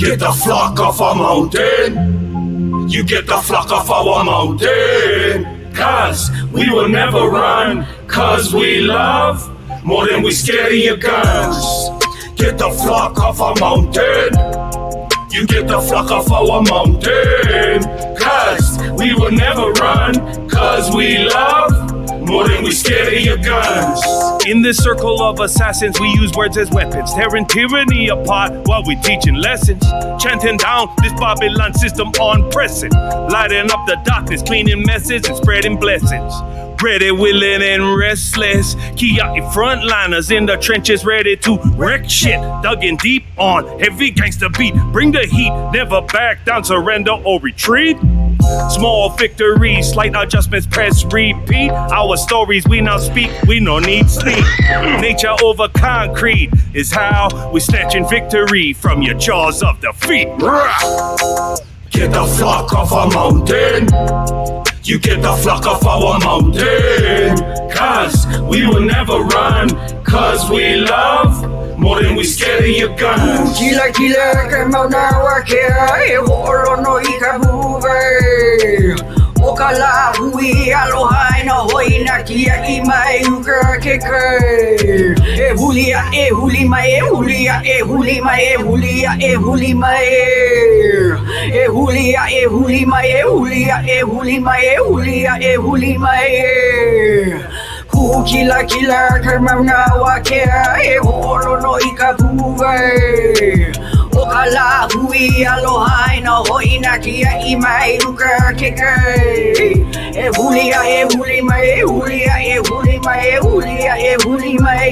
get the flock off our mountain. You get the flock off our mountain. Cause we will never run. Cause we love more than we scared of your guns. Get the flock off our mountain. You get the flock off our mountain. Cause we will never run. Cause we love more than we scared of your guns. In this circle of assassins, we use words as weapons, tearing tyranny apart while we teaching lessons, chanting down this Babylon system on pressing, lighting up the darkness, cleaning messes and spreading blessings. Ready, willing, and restless. Kiaki frontliners in the trenches, ready to wreck shit. Dug in deep on heavy gangster beat. Bring the heat, never back down, surrender or retreat. Small victories, slight adjustments, press repeat. Our stories we now speak, we no need sleep. Nature over concrete is how we snatching victory from your jaws of defeat. Get the flock off our mountain. You get the flock off our mountain. Cause we will never run. Cause we love more than we scared of your guns. Kila kama unawakea Ewolo no ikabuve Okala hui alohai no hoi na kia imai uka keke Ehulia ehulima ehulia ehulima ehulia ehulima Ehulia ehulima ehulia ehulima ehulia ehulima Kila kama unawakea Ewolo no ikabuve Okala hui alohai no hoi na kia imai uka keke Ehulia ehulima ehulia ehulima ehulia ehulima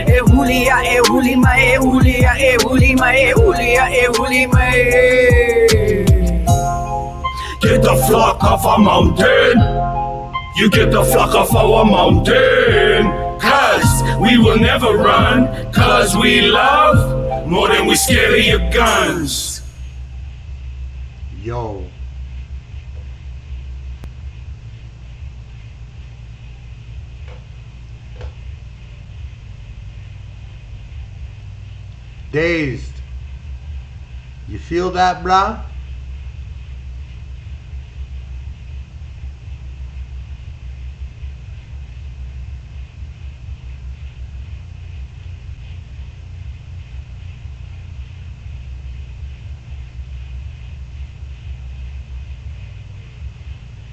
Ehulia ehulima ehulia ehulima ehulia ehulima Get the flock off our mountain. You get the flock off our mountain. Cause we will never run. Cause we love more than we scared of your guns. Yo. Dazed. You feel that, brah?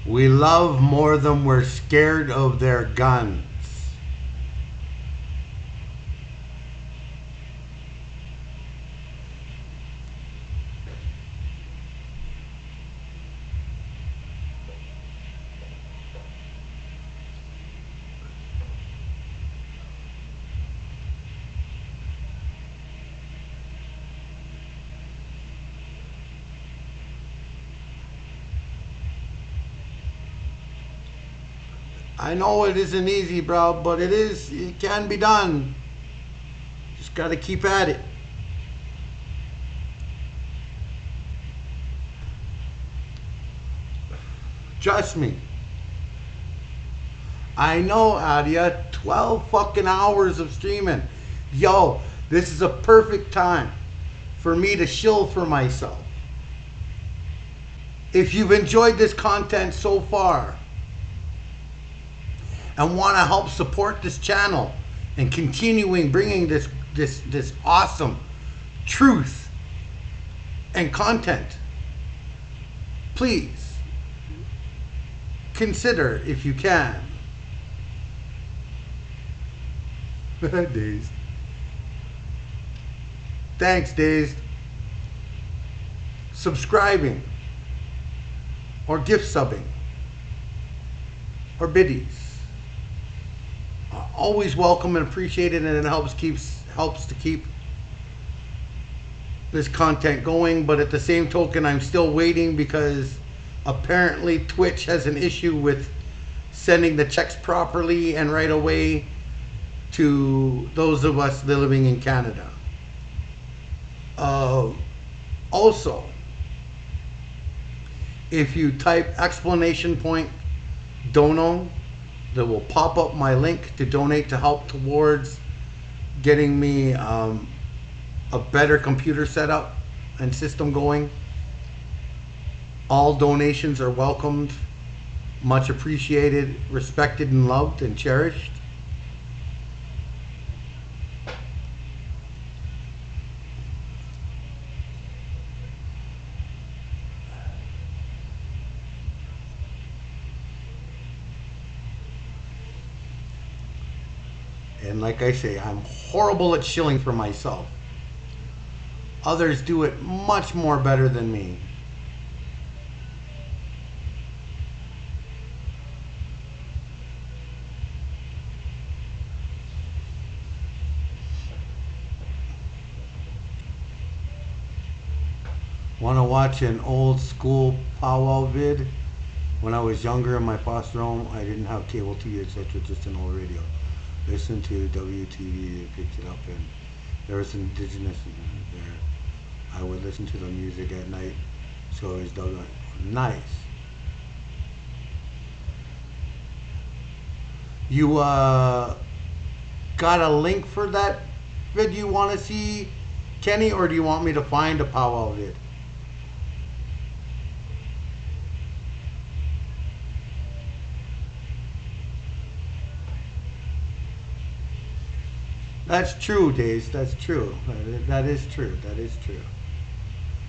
We love more than we're scared of their guns. I know it isn't easy, bro, but it can be done. Just gotta keep at it. Trust me. I know, Adia, 12 fucking hours of streaming. Yo, this is a perfect time for me to shill for myself. If you've enjoyed this content so far, and want to help support this channel and continuing bringing this awesome truth and content, please consider, if you can, Dazed. Thanks, Dazed. Subscribing or gift subbing or biddies. Always welcome and appreciated, and it helps to keep this content going. But at the same token, I'm still waiting because apparently Twitch has an issue with sending the checks properly and right away to those of us living in Canada. Also, if you type !dono, that will pop up my link to donate to help towards getting me a better computer setup and system going. All donations are welcomed, much appreciated, respected, and loved and cherished. And like I say, I'm horrible at shilling for myself. Others do it much more better than me. Want to watch an old school powwow vid? When I was younger in my foster home, I didn't have cable TV, etc., just an old radio. Listen to WTV, it picked it up, and there was indigenous there. I would listen to the music at night, so it was dug. Nice. You got a link for that vid you want to see, Kenny, or do you want me to find a powwow vid? That's true, Days. That's true. That is true. That is true.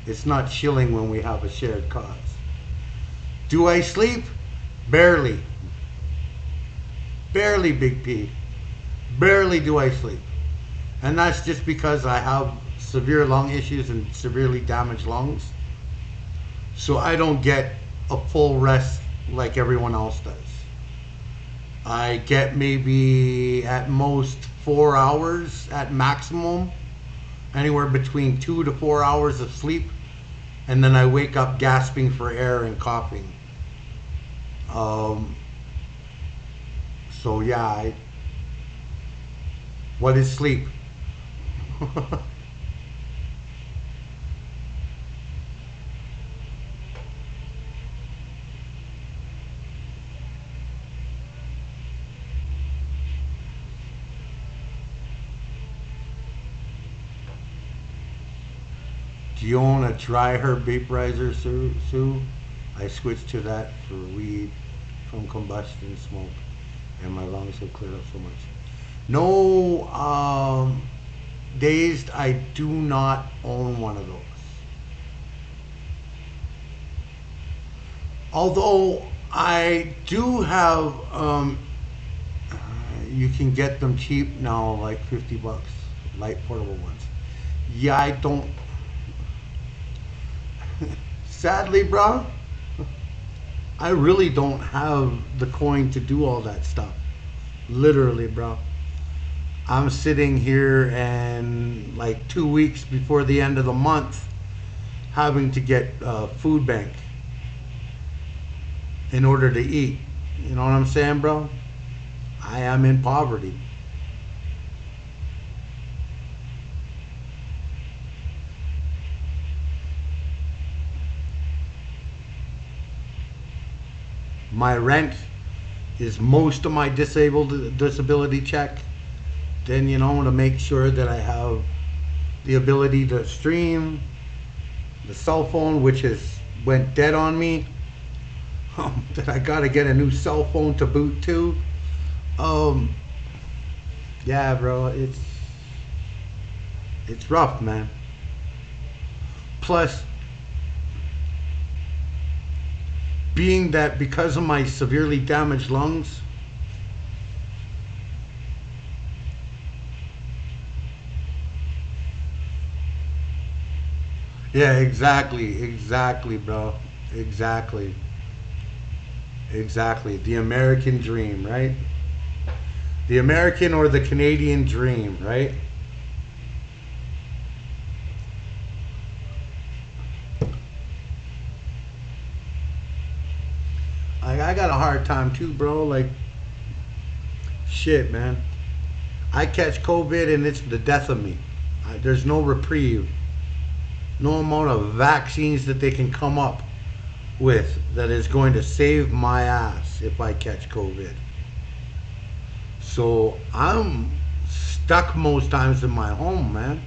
It's not chilling when we have a shared cause. Do I sleep? Barely. Barely, Big P. Barely do I sleep. And that's just because I have severe lung issues and severely damaged lungs. So I don't get a full rest like everyone else does. I get maybe at most 4 hours at maximum, anywhere between 2 to 4 hours of sleep, and then I wake up gasping for air and coughing. So yeah, what is sleep? Do you own a dry herb vaporizer, Sue? I switched to that for weed from combustion smoke, and my lungs have cleared up so much. No, Dazed, I do not own one of those. Although I do have, you can get them cheap now, like $50, light portable ones. Yeah, I don't. Sadly, bro, I really don't have the coin to do all that stuff. Literally, bro. I'm sitting here and like 2 weeks before the end of the month having to get food bank in order to eat. You know what I'm saying, bro? I am in poverty. My rent is most of my disability check. Then, you know, to make sure that I have the ability to stream, the cell phone, which has went dead on me, that I gotta get a new cell phone to boot to. Yeah, bro, it's rough, man. Plus, being that because of my severely damaged lungs, yeah, exactly, bro. Exactly. The American dream, right? The American or the Canadian dream, right? I got a hard time too, bro. Like, shit, man. I catch COVID and it's the death of me. There's no reprieve. No amount of vaccines that they can come up with that is going to save my ass if I catch COVID. So I'm stuck most times in my home, man.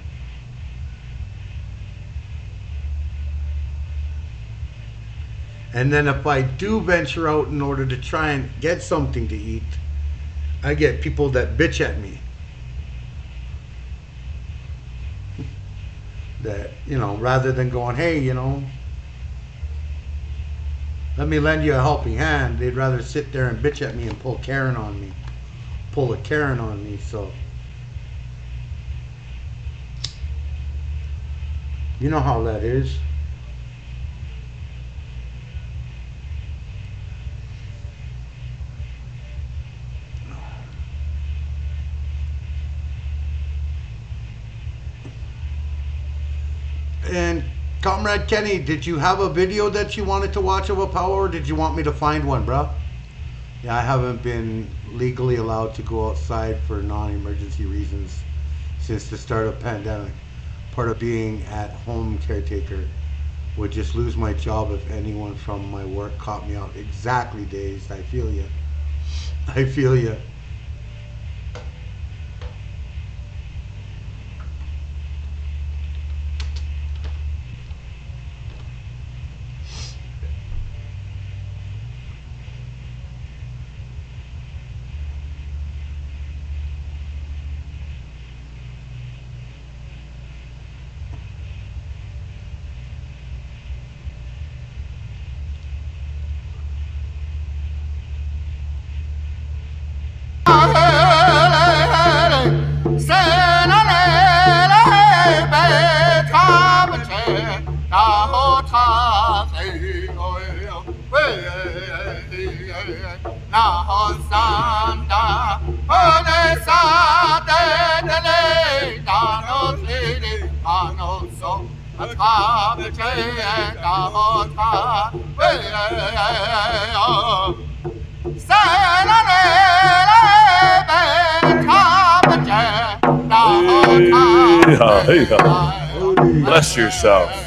And then if I do venture out in order to try and get something to eat, I get people that bitch at me. That, rather than going, hey, let me lend you a helping hand, they'd rather sit there and bitch at me and pull a Karen on me. So, you know how that is. And Comrade Kenny, did you have a video that you wanted to watch of a power, or did you want me to find one, bro? Yeah, I haven't been legally allowed to go outside for non-emergency reasons since the start of the pandemic. Part of being at home caretaker. Would just lose my job if anyone from my work caught me out. Exactly, Dazed. I feel you. I feel you. Bless yourself.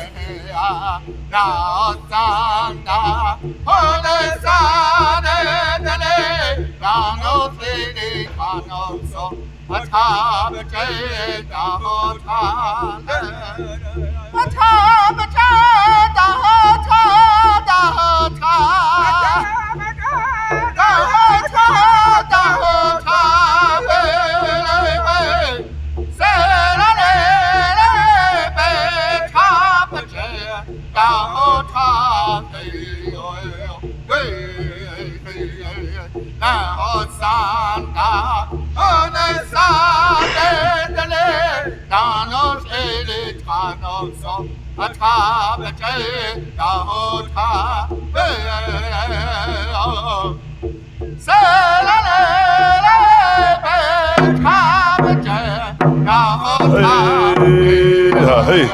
Hey,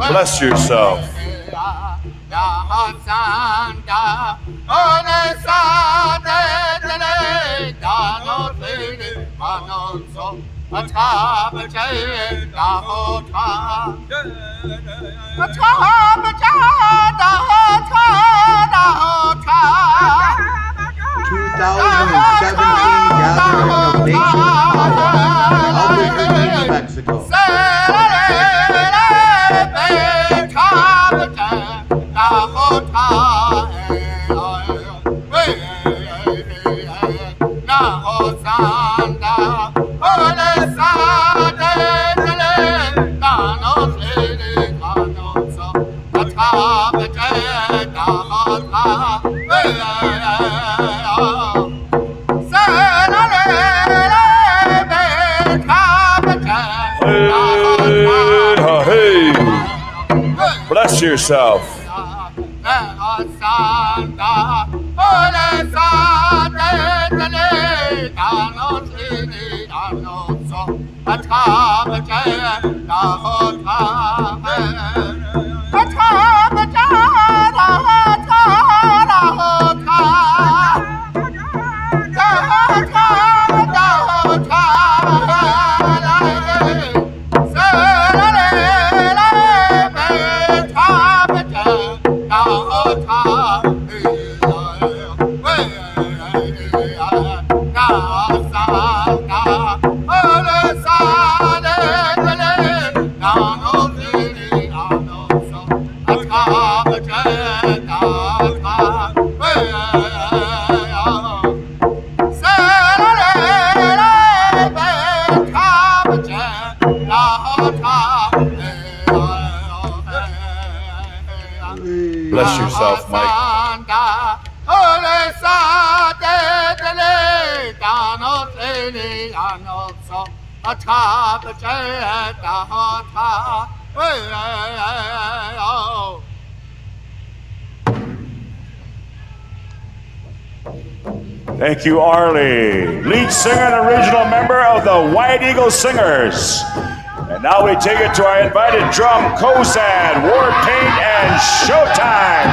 bless yourself. Mexico. Bless yourself. Bless yourself, Mike. Thank you, Arlie, lead singer and original member of the White Eagle Singers. And now we take it to our invited drum, Kozad, War Paint, and Showtime.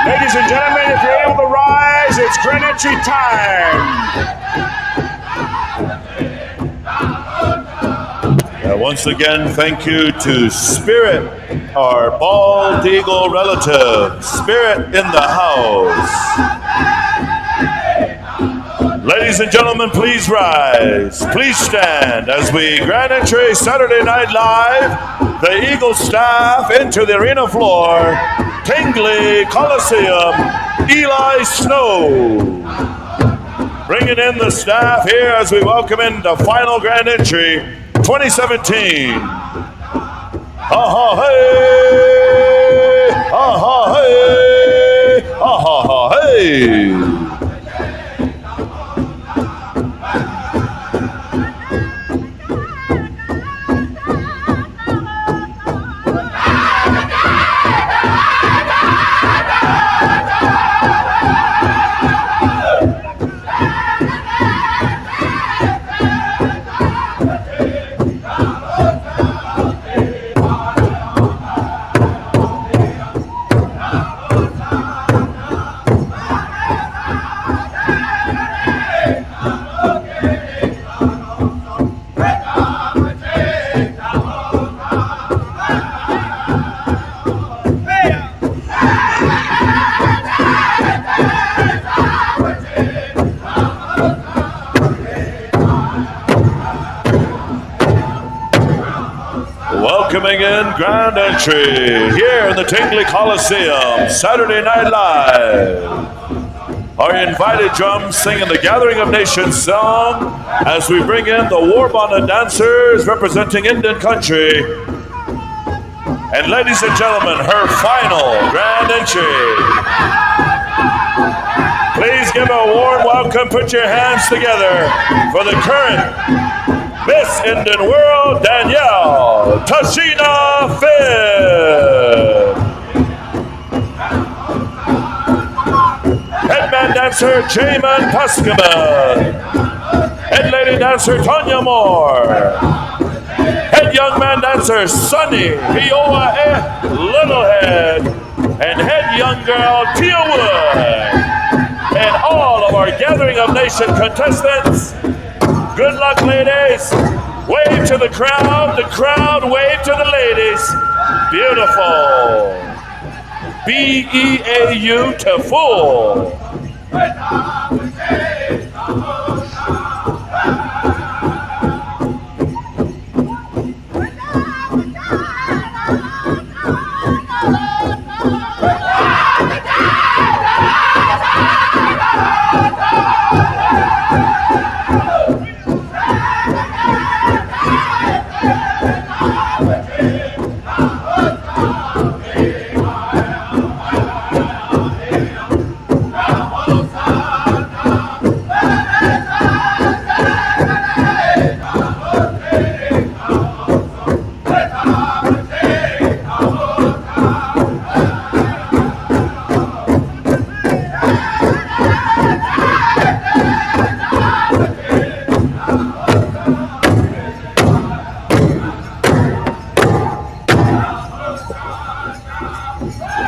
Ladies and gentlemen, if you're able to rise, it's grand entry time. Once again, thank you to Spirit, our bald eagle relative. Spirit in the house. Ladies and gentlemen, please rise. Please stand as we grand entry Saturday Night Live, the Eagle staff into the arena floor, Tingley Coliseum, Eli Snow. Bringing in the staff here as we welcome into final grand entry 2017. Ha-ha, hey! Ha-ha, hey! Ha-ha, hey! Welcoming in grand entry here in the Tingley Coliseum, Saturday Night Live. Our invited drums singing the Gathering of Nations song as we bring in the War Bonded dancers representing Indian country. And ladies and gentlemen, her final grand entry. Please give a warm welcome, put your hands together for the current Miss Indian World, Danielle Tashina Finn. Headman dancer, Jamin Paskaman. Head lady dancer, Tanya Moore. Head young man dancer, Sunny Hioa Littlehead. And head young girl, Tia Wood. And all of our Gathering of Nation contestants. Good luck, ladies. Wave to the crowd wave to the ladies. Beautiful. B-E-A-U to full.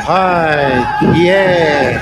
Hi, yeah.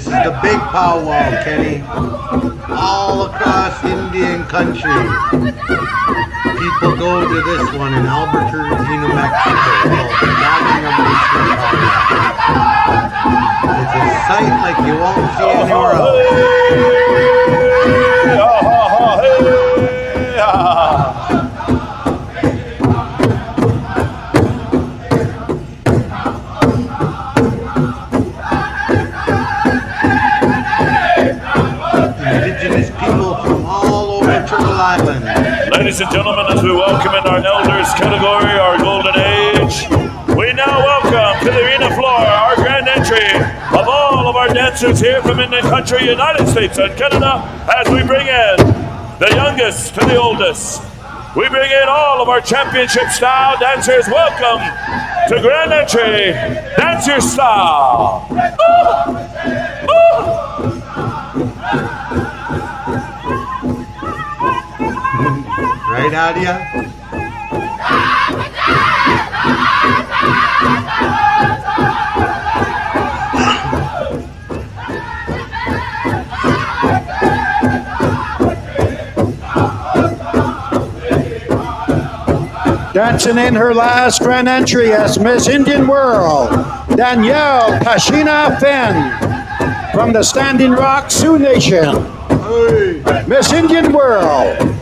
This is the big powwow, Kenny. All across Indian country. People go to this one in Albuquerque, New Mexico, called the Nation Powwow. It's a sight like you won't see anywhere else. Indigenous people from all over Turtle Island. Ladies and gentlemen, as we welcome in our elders category, our golden age, we now welcome to the arena floor our grand entry of all of our dancers here from Indian country, United States and Canada, as we bring in the youngest to the oldest. We bring in all of our championship style dancers. Welcome to grand entry, dance your style. Right, Adia? Dancing in her last grand entry as Miss Indian World, Danielle Tashina Fenn from the Standing Rock Sioux Nation. Hey. Miss Indian World.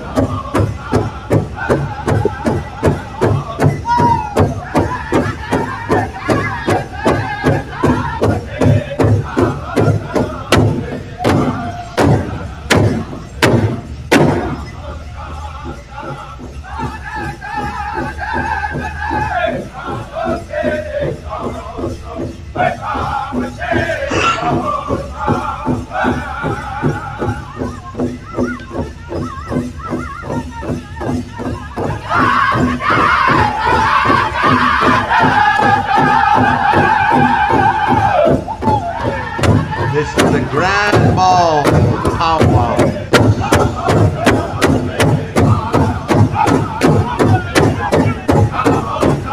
This is the grand ball powwow.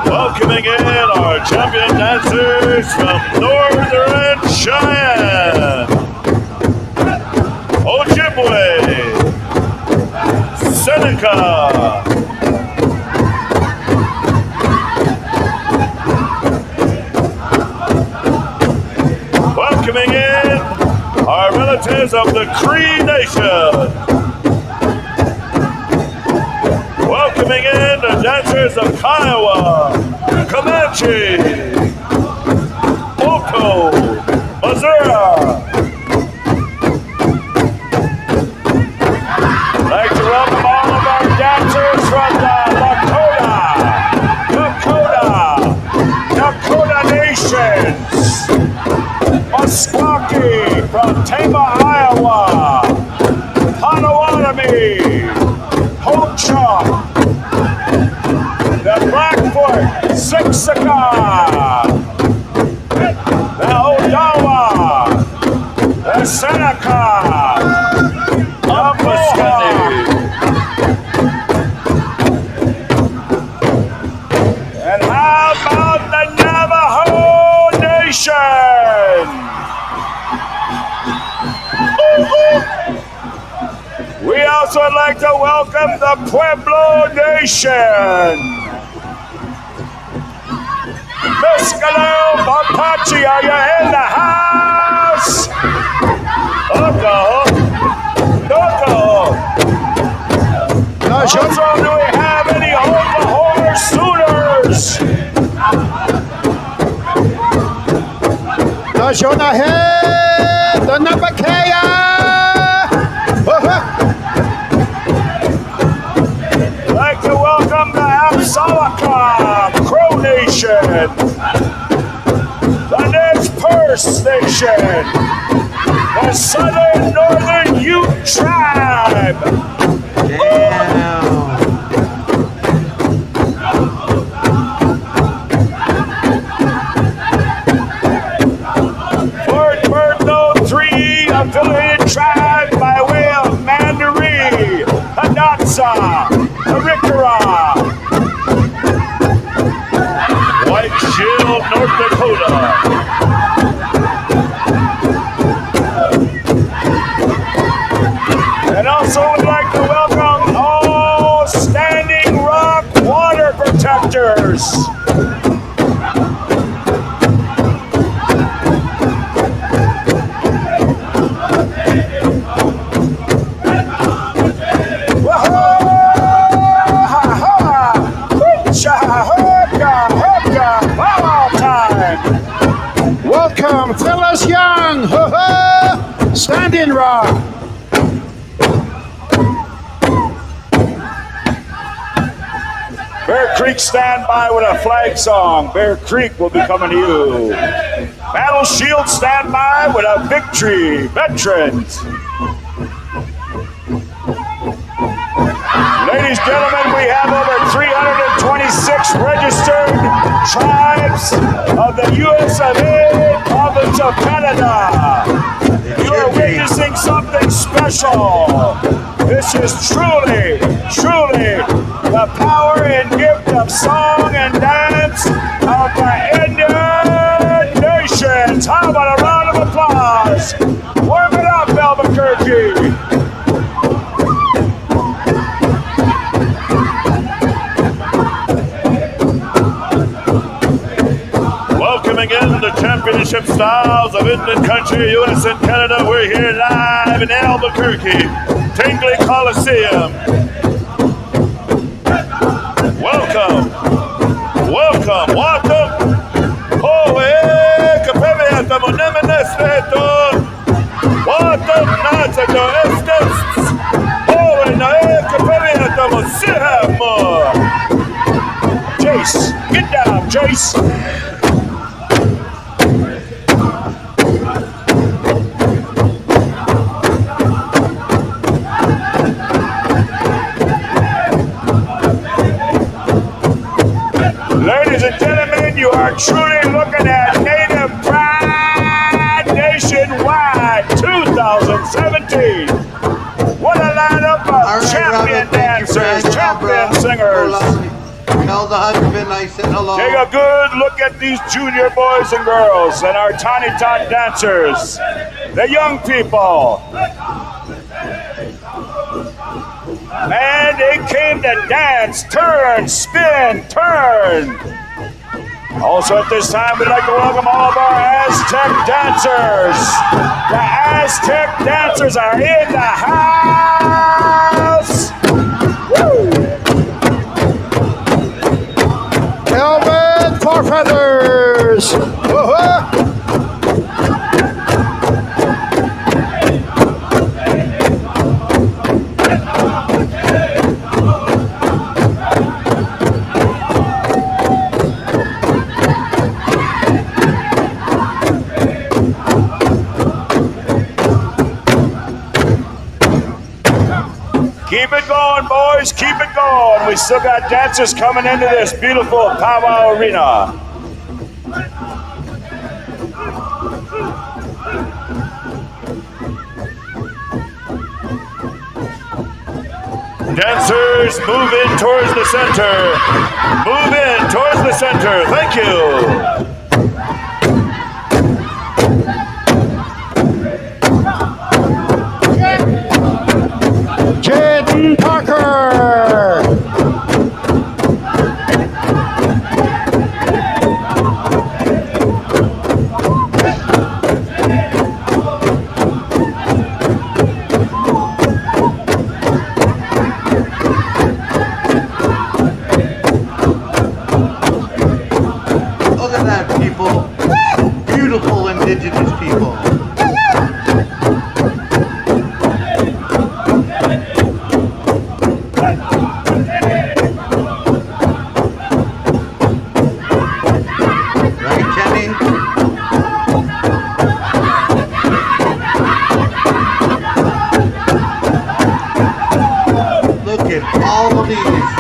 Welcoming in our champion dancers from Northern Cheyenne, Ojibwe, Seneca, welcoming in our relatives of the Cree Nation. Welcoming in the dancers of Kiowa, Comanche, Oto, Missouri. I'd like to welcome all of our dancers from the Dakota Nations. Meskwaki from Tama, Iowa, Potawatomi, Ho-Chunk, the Blackfoot, Siksika, the Odawa, the Seneca, Umpascani. And how about the Navajo Nation? We also would like to welcome the Pueblo Nation. Miss Galil Papachi, are you in the house? Oko. Also, do we have any Oklahoma Sooners? The Nabakaya. I'd like to welcome the Apsawaka Crow Nation, the Nez Perce Nation, the Southern Northern Ute Tribe. Damn. Fort Berthold 3 affiliated tribe by way of Mandaree, Hidatsa, Arikara, White Shield, North Dakota. Welcome, Phyllis Young. Ho-ho! Standing Rock. Bear Creek stand by with a flag song. Bear Creek will be coming to you. Battle Shield stand by with a victory. Veterans. Ladies and gentlemen, we have over 326 registered tribes of the US of A, province of Canada. You are witnessing something special. This is truly, truly the power and gift of song and dance of the Indian nations. How about a round of applause? Warm it up, Albuquerque. Welcoming in the championship styles of Indian country, US and Canada. We're here live in Albuquerque, Tingley Coliseum. Welcome, welcome, welcome. Oh, kapeme hasta monemenesreto. Welcome, nasato estes. Oh, kapeme hasta mosihamo. Jace, get down, Jace. Ladies and gentlemen, you are truly looking at Native Pride Nationwide 2017. What a lineup of champion dancers, champion singers. Tell the husband I said hello. Take a good look at these junior boys and girls and our tiny tot dancers, the young people. And they came to dance, turn, spin, turn. Also at this time, we'd like to welcome all of our Aztec dancers. The Aztec dancers are in the house. Woo! Helmet for feathers. Ho-ho! Keep it going, boys. Keep it going. We still got dancers coming into this beautiful powwow arena. Dancers, move in towards the center. Move in towards the center. Thank you. Jaden Parker. Look at that, people. Beautiful indigenous people. Right, Kenny? Look at all of these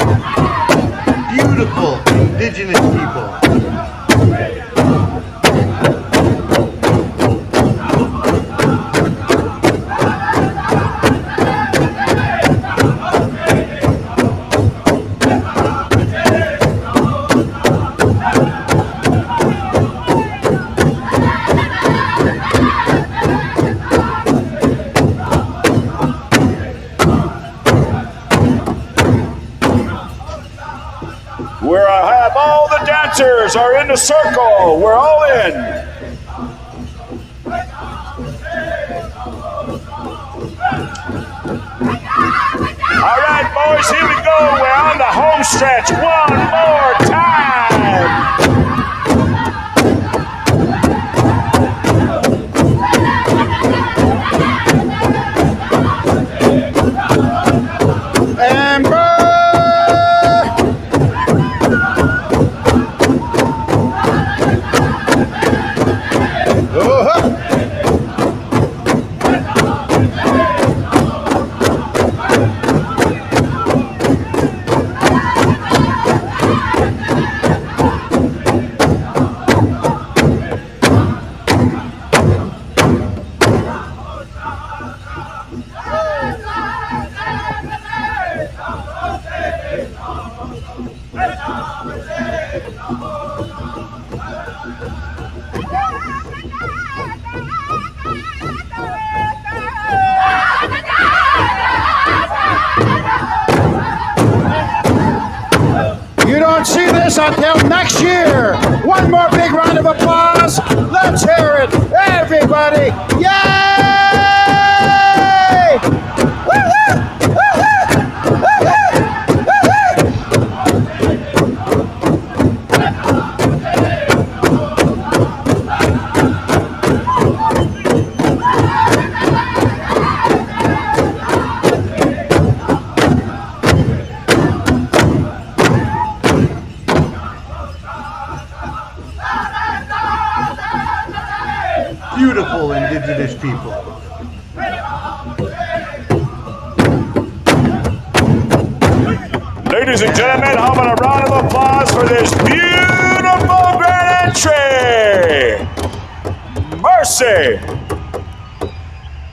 beautiful indigenous people. Where I have all the dancers are in the circle. We're all in. All right, boys, here we go. We're on the home stretch one more time. us until next year. One more big round of applause. Let's hear it, everybody. Yay! Woo-hoo! Woo-hoo! Beautiful indigenous people. Ladies and gentlemen, how about a round of applause for this beautiful grand entry? Mercy!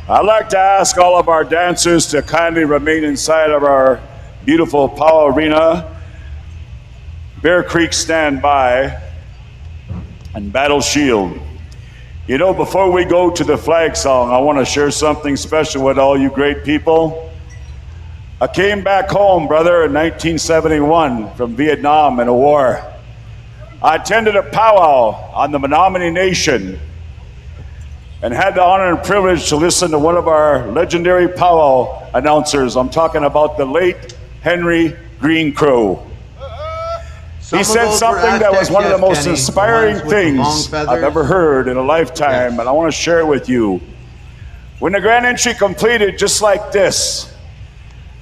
I'd like to ask all of our dancers to kindly remain inside of our beautiful powwow arena. Bear Creek stand by and battle shield. You know, before we go to the flag song, I want to share something special with all you great people. I came back home, brother, in 1971 from Vietnam in a war. I attended a powwow on the Menominee Nation and had the honor and privilege to listen to one of our legendary powwow announcers. I'm talking about the late Henry Green Crow. He said something that was one of the most inspiring things I've ever heard in a lifetime, and I want to share it with you. When the grand entry completed, just like this,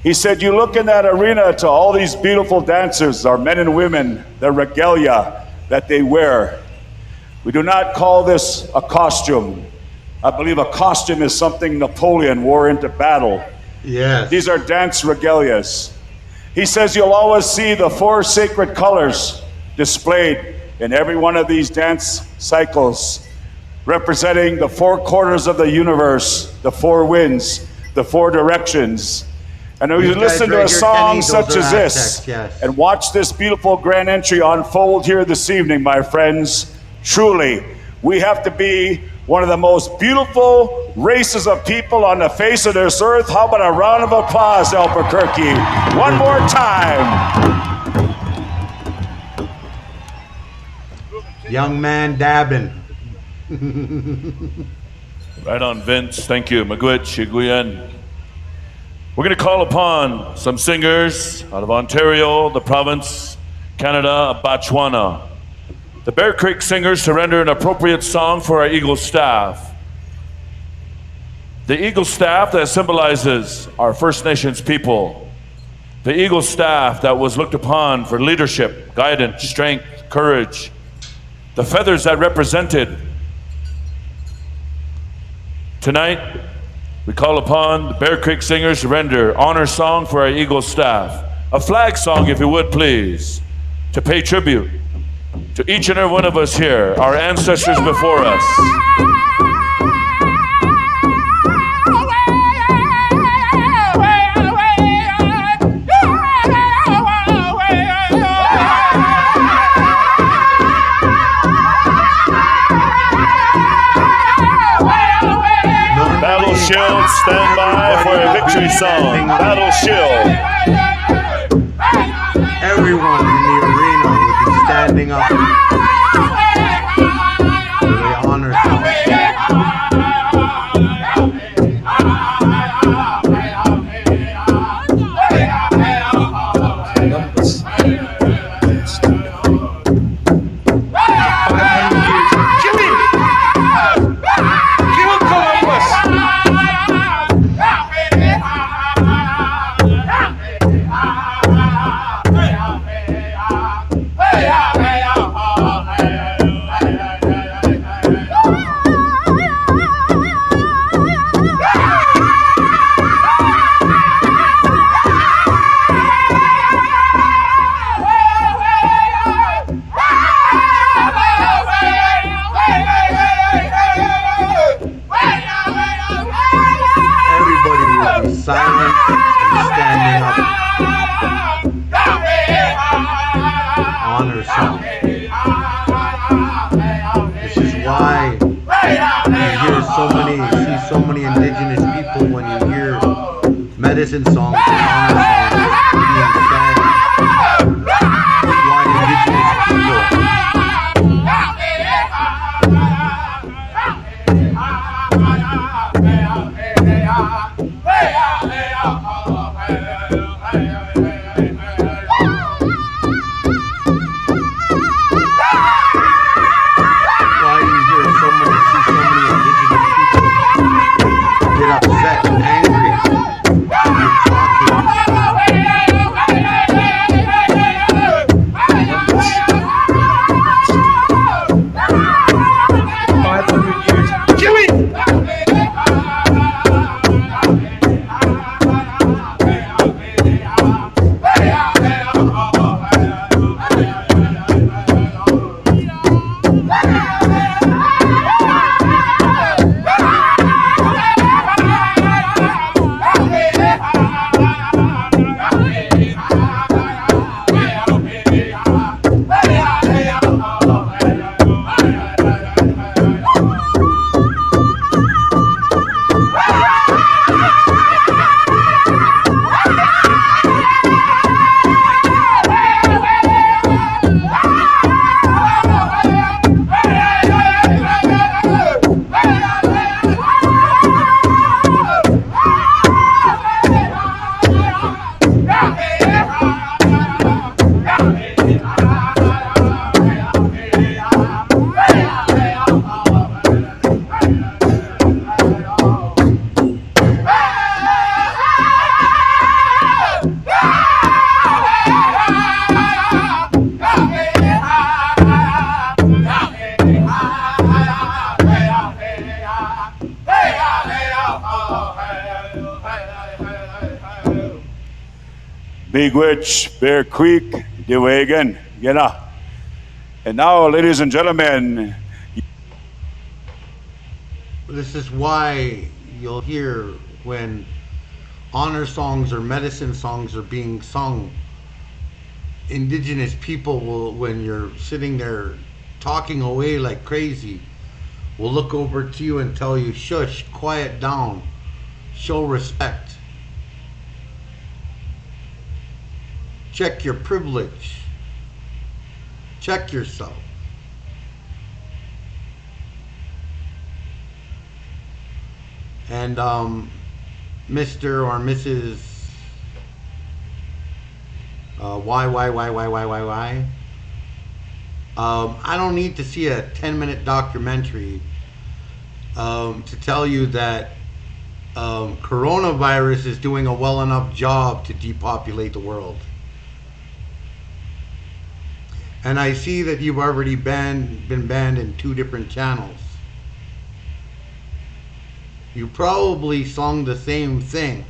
he said, you look in that arena to all these beautiful dancers, our men and women, the regalia that they wear. We do not call this a costume. I believe a costume is something Napoleon wore into battle. Yes. These are dance regalias. He says you'll always see the 4 sacred colors displayed in every one of these dance cycles, representing the 4 quarters of the universe, the 4 winds, the 4 directions. And when you listen to a song such as this, and watch this beautiful grand entry unfold here this evening, my friends, truly, we have to be one of the most beautiful races of people on the face of this earth. How about a round of applause, Albuquerque? One more time. Young man dabbing. Right on, Vince. Thank you. Magwit, Shiguyen. We're going to call upon some singers out of Ontario, the province, Canada, Botswana. The Bear Creek Singers to render an appropriate song for our Eagle staff. The Eagle staff that symbolizes our First Nations people. The Eagle staff that was looked upon for leadership, guidance, strength, courage. The feathers that represented. Tonight, we call upon the Bear Creek Singers to render honor song for our Eagle staff. A flag song, if you would, please, to pay tribute to each and every one of us here, our ancestors before us. Battle Shield, stand by for a victory song. Battle Shield. Everyone in the arena will be standing up for the honor song. Silent and standing up. Honor song. This is why you hear see so many indigenous people when you hear medicine songs and honor songs being sang. This is why indigenous Big Witch, Bear Creek, the wagon, you know. And now, ladies and gentlemen, This is why you'll hear when honor songs or medicine songs are being sung, indigenous people will, when you're sitting there talking away like crazy, will look over to you and tell you, shush, quiet down, show respect. Check your privilege. Check yourself. And Mr. or Mrs. Why? I don't need to see a 10-minute documentary to tell you that coronavirus is doing a well enough job to depopulate the world. And I see that you've already been banned in 2 different channels. You probably sung the same thing.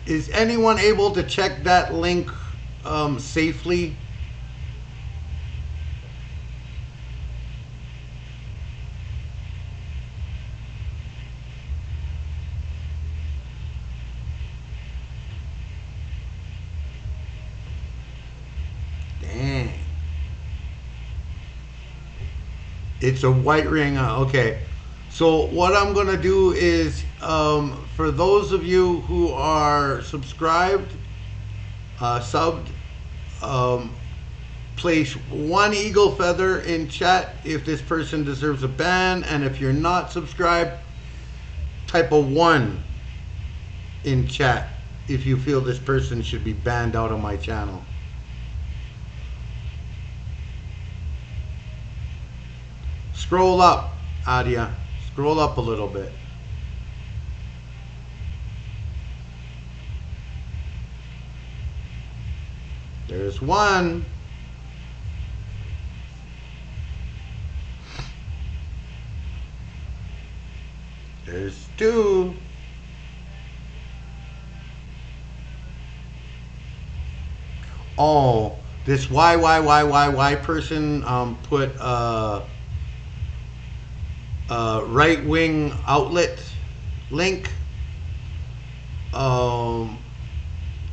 Is anyone able to check that link safely? Dang. It's a white ring. Okay. So what I'm going to do is, for those of you who are subscribed, subbed, place 1 eagle feather in chat if this person deserves a ban, and if you're not subscribed, type a 1 in chat if you feel this person should be banned out of my channel. Scroll up, Adia. Scroll up a little bit. There's 1. There's 2. Oh, this why person put right-wing outlet link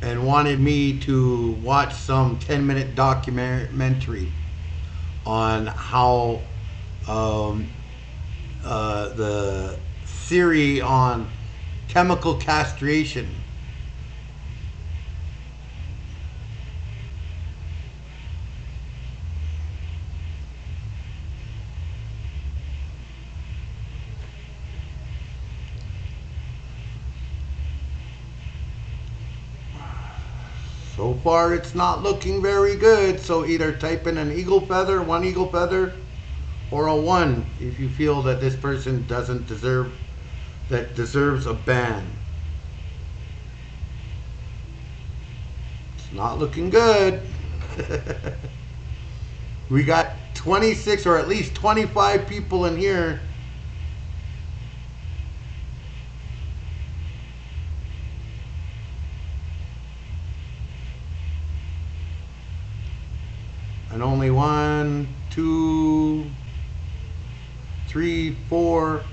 and wanted me to watch some 10-minute documentary on how the theory on chemical castration so far it's not looking very good, so either type in an eagle feather, 1 eagle feather, or a 1 if you feel that this person deserves a ban. It's not looking good. We got 26 or at least 25 people in here. And only 1, 2, 3, 4.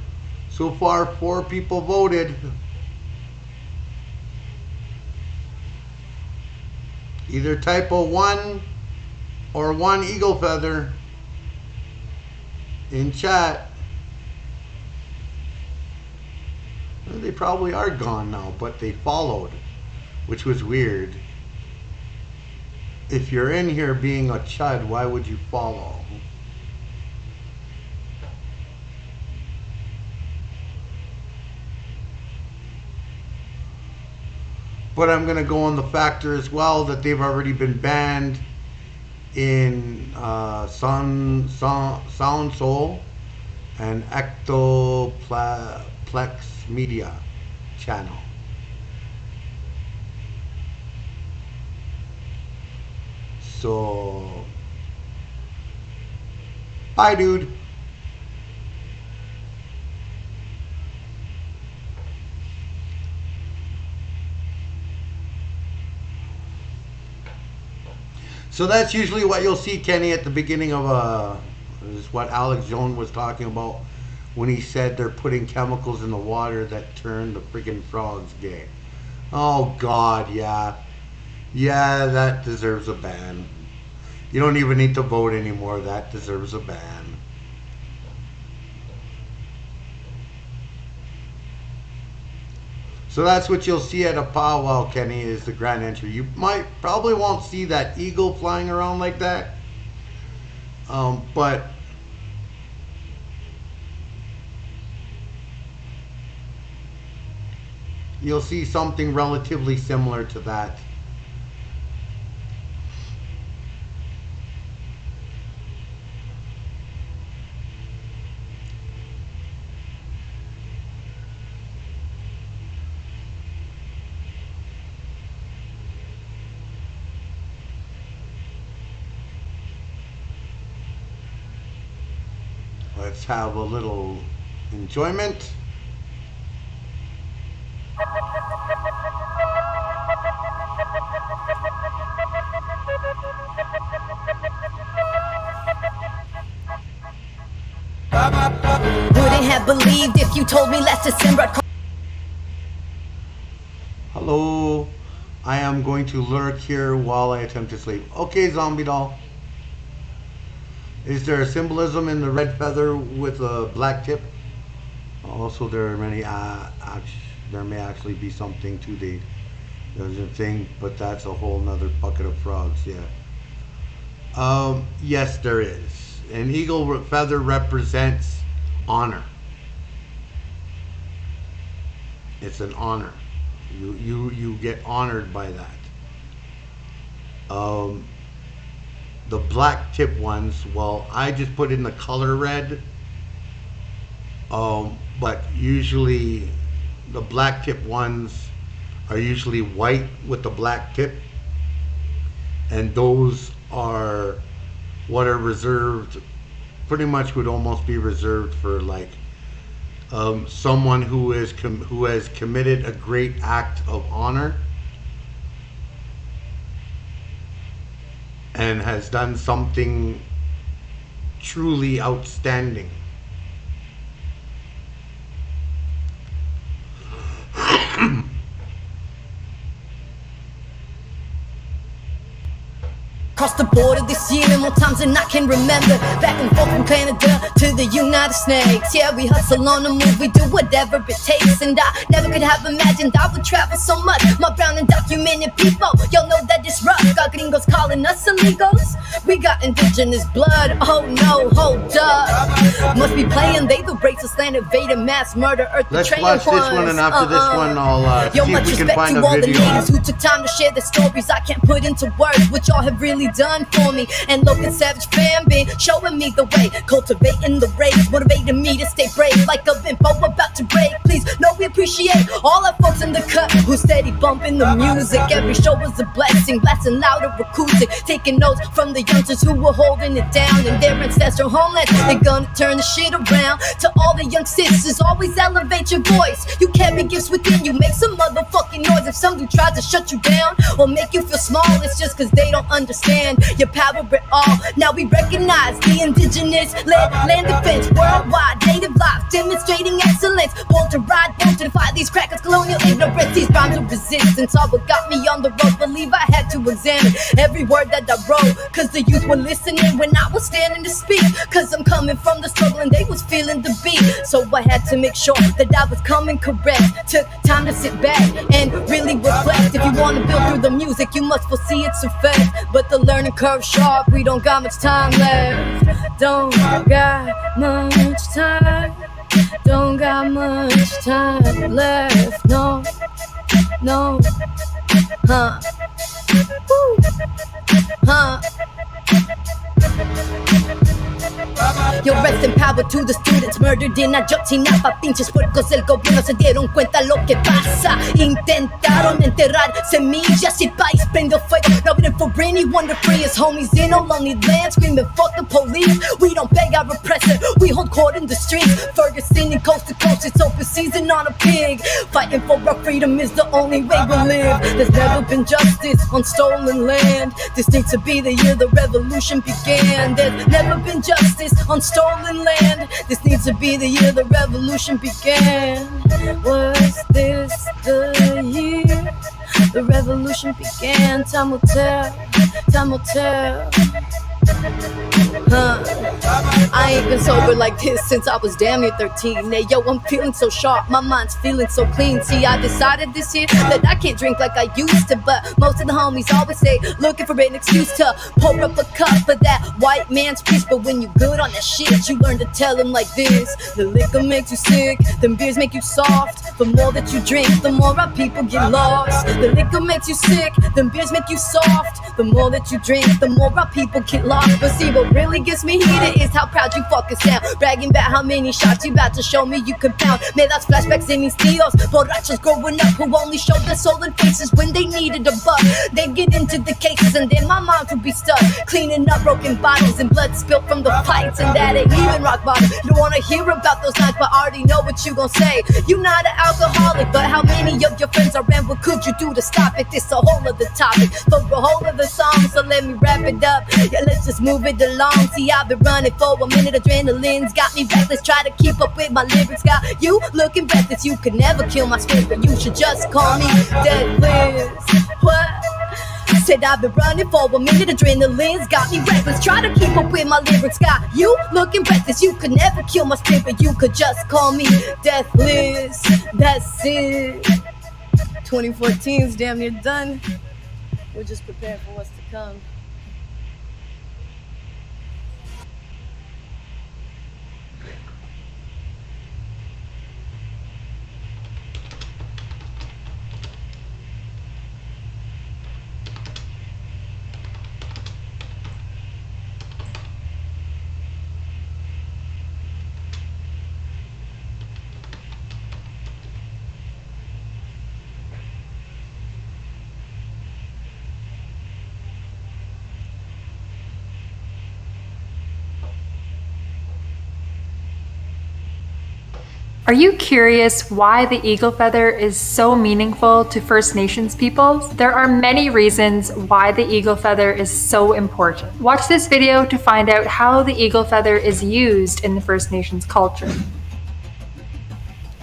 So far, 4 people voted. Either type a 1 or 1 eagle feather in chat. Well, they probably are gone now, but they followed, which was weird. If you're in here being a chud, why would you follow? But I'm going to go on the factor as well that they've already been banned in Sound Soul and Ectoplex Media channel. So, bye, dude. So that's usually what you'll see, Kenny, at the beginning of this is what Alex Jones was talking about when he said they're putting chemicals in the water that turn the freaking frogs gay. Oh God, yeah. Yeah, that deserves a ban. You don't even need to vote anymore. That deserves a ban. So that's what you'll see at a powwow, Kenny, is the grand entry. You probably won't see that eagle flying around like that. But you'll see something relatively similar to that. Let's have a little enjoyment. Wouldn't have believed if you told me last December. Hello, I am going to lurk here while I attempt to sleep. Okay, zombie doll. Is there a symbolism in the red feather with a black tip? Also, there are many. There may actually be something to the thing, but that's a whole nother bucket of frogs. Yeah. Yes, there is. An eagle feather represents honor. It's an honor. You get honored by that. The black tip ones, well, I just put in the color red. But usually the black tip ones are usually white with the black tip. And those are what are reserved, pretty much would almost be reserved for like someone who has committed a great act of honor and has done something truly outstanding. Crossed the border this year more times than I can remember. Back and forth from Canada to the United States. Yeah, we hustle on the move, we do whatever it takes. And I never could have imagined I would travel so much. My brown and documented people, y'all know that it's rough. Got gringos calling us illegals. We got indigenous blood, oh no, hold up. Must be playing, they the racist land invaded mass murder, earth betraying ones. Let's watch this one, and after this one I'll yo, see much if we can respect find to a all the video. natives who took time to share their stories I can't put into words, which y'all have really really done for me. And Logan Savage fam been showing me the way, cultivating the rage, motivating me to stay brave. Like a bimbo about to break. Please know we appreciate all our folks in the cut who steady bumping the music. Every show was a blessing, blasting louder acoustic, taking notes from the youngsters who were holding it down in their ancestral homeland. They're gonna turn the shit around. To all the young sisters, always elevate your voice. You carry gifts within you, make some motherfucking noise. If somebody tries to shut you down or make you feel small, it's just cause they don't understand your power at all. Now we recognize the indigenous land defense worldwide, native life demonstrating excellence. Born to ride, born to defy these crackers, colonial ignorance. These rhymes of resistance, all what got me on the road. Believe I had to examine every word that I wrote, cause the youth were listening when I was standing to speak. Cause I'm coming from the struggle and they was feeling the beat. So I had to make sure that I was coming correct. Took time to sit back and really reflect. If you wanna build through the music, you must foresee its effect. But the learning curve sharp, we don't got much time left. Don't got much time. Don't got much time left. No, no, huh, woo, huh. Yo, rest in power to the students murdered in Ayotzinapa. Pinches puercos del gobierno se dieron cuenta lo que pasa. Intentaron enterrar semillas y el país prendió fuego. Now waiting for anyone to free his homies in a lonely land, screaming fuck the police. We don't beg our oppressor, we hold court in the streets. Ferguson and coast to coast, it's open season on a pig. Fighting for our freedom is the only way we live. There's never been justice on stolen land. This needs to be the year the revolution began. There's never been justice on stolen land. This needs to be the year the revolution began. Was this the year the revolution began? Time will tell, time will tell. I ain't been sober like this since I was damn near 13. Hey, yo, I'm feeling so sharp, my mind's feeling so clean. See, I decided this year that I can't drink like I used to, but most of the homies always say, looking for an excuse to pour up a cup of that white man's peace. But when you good on that shit, you learn to tell them like this: the liquor makes you sick, them beers make you soft. The more that you drink, the more our people get lost. The liquor makes you sick, them beers make you soft. The more that you drink, the more our people get lost. But see, what really gets me heated is how proud you fucking sound, bragging about how many shots you about to show me you can pound. Man, that's flashbacks in these deals. Borrachos growing up who only showed their stolen faces when they needed a buck. They get into the cases and then my mind would be stuck, cleaning up broken bottles and blood spilled from the fights. And that ain't even rock bottom. You don't wanna hear about those nights, but I already know what you gon' say. You not an alcoholic, but how many of your friends are, and what could you do to stop it? This a whole other topic for a whole other song, so let me wrap it up. Yeah, let's just move it along. See, I've been running for a minute, adrenaline's got me reckless. Try to keep up with my lyrics, got you looking breathless. You could never kill my spirit, but you should just call me Dead Liz. What? Said I've been running for a minute, adrenaline's got me reckless. Try to keep up with my lyrics, got you looking breathless. You could never kill my spirit, but you could just call me Death Liz. That's it. 2014's damn near done. We're just prepared for what's to come. Are you curious why the eagle feather is so meaningful to First Nations peoples? There are many reasons why the eagle feather is so important. Watch this video to find out how the eagle feather is used in the First Nations culture.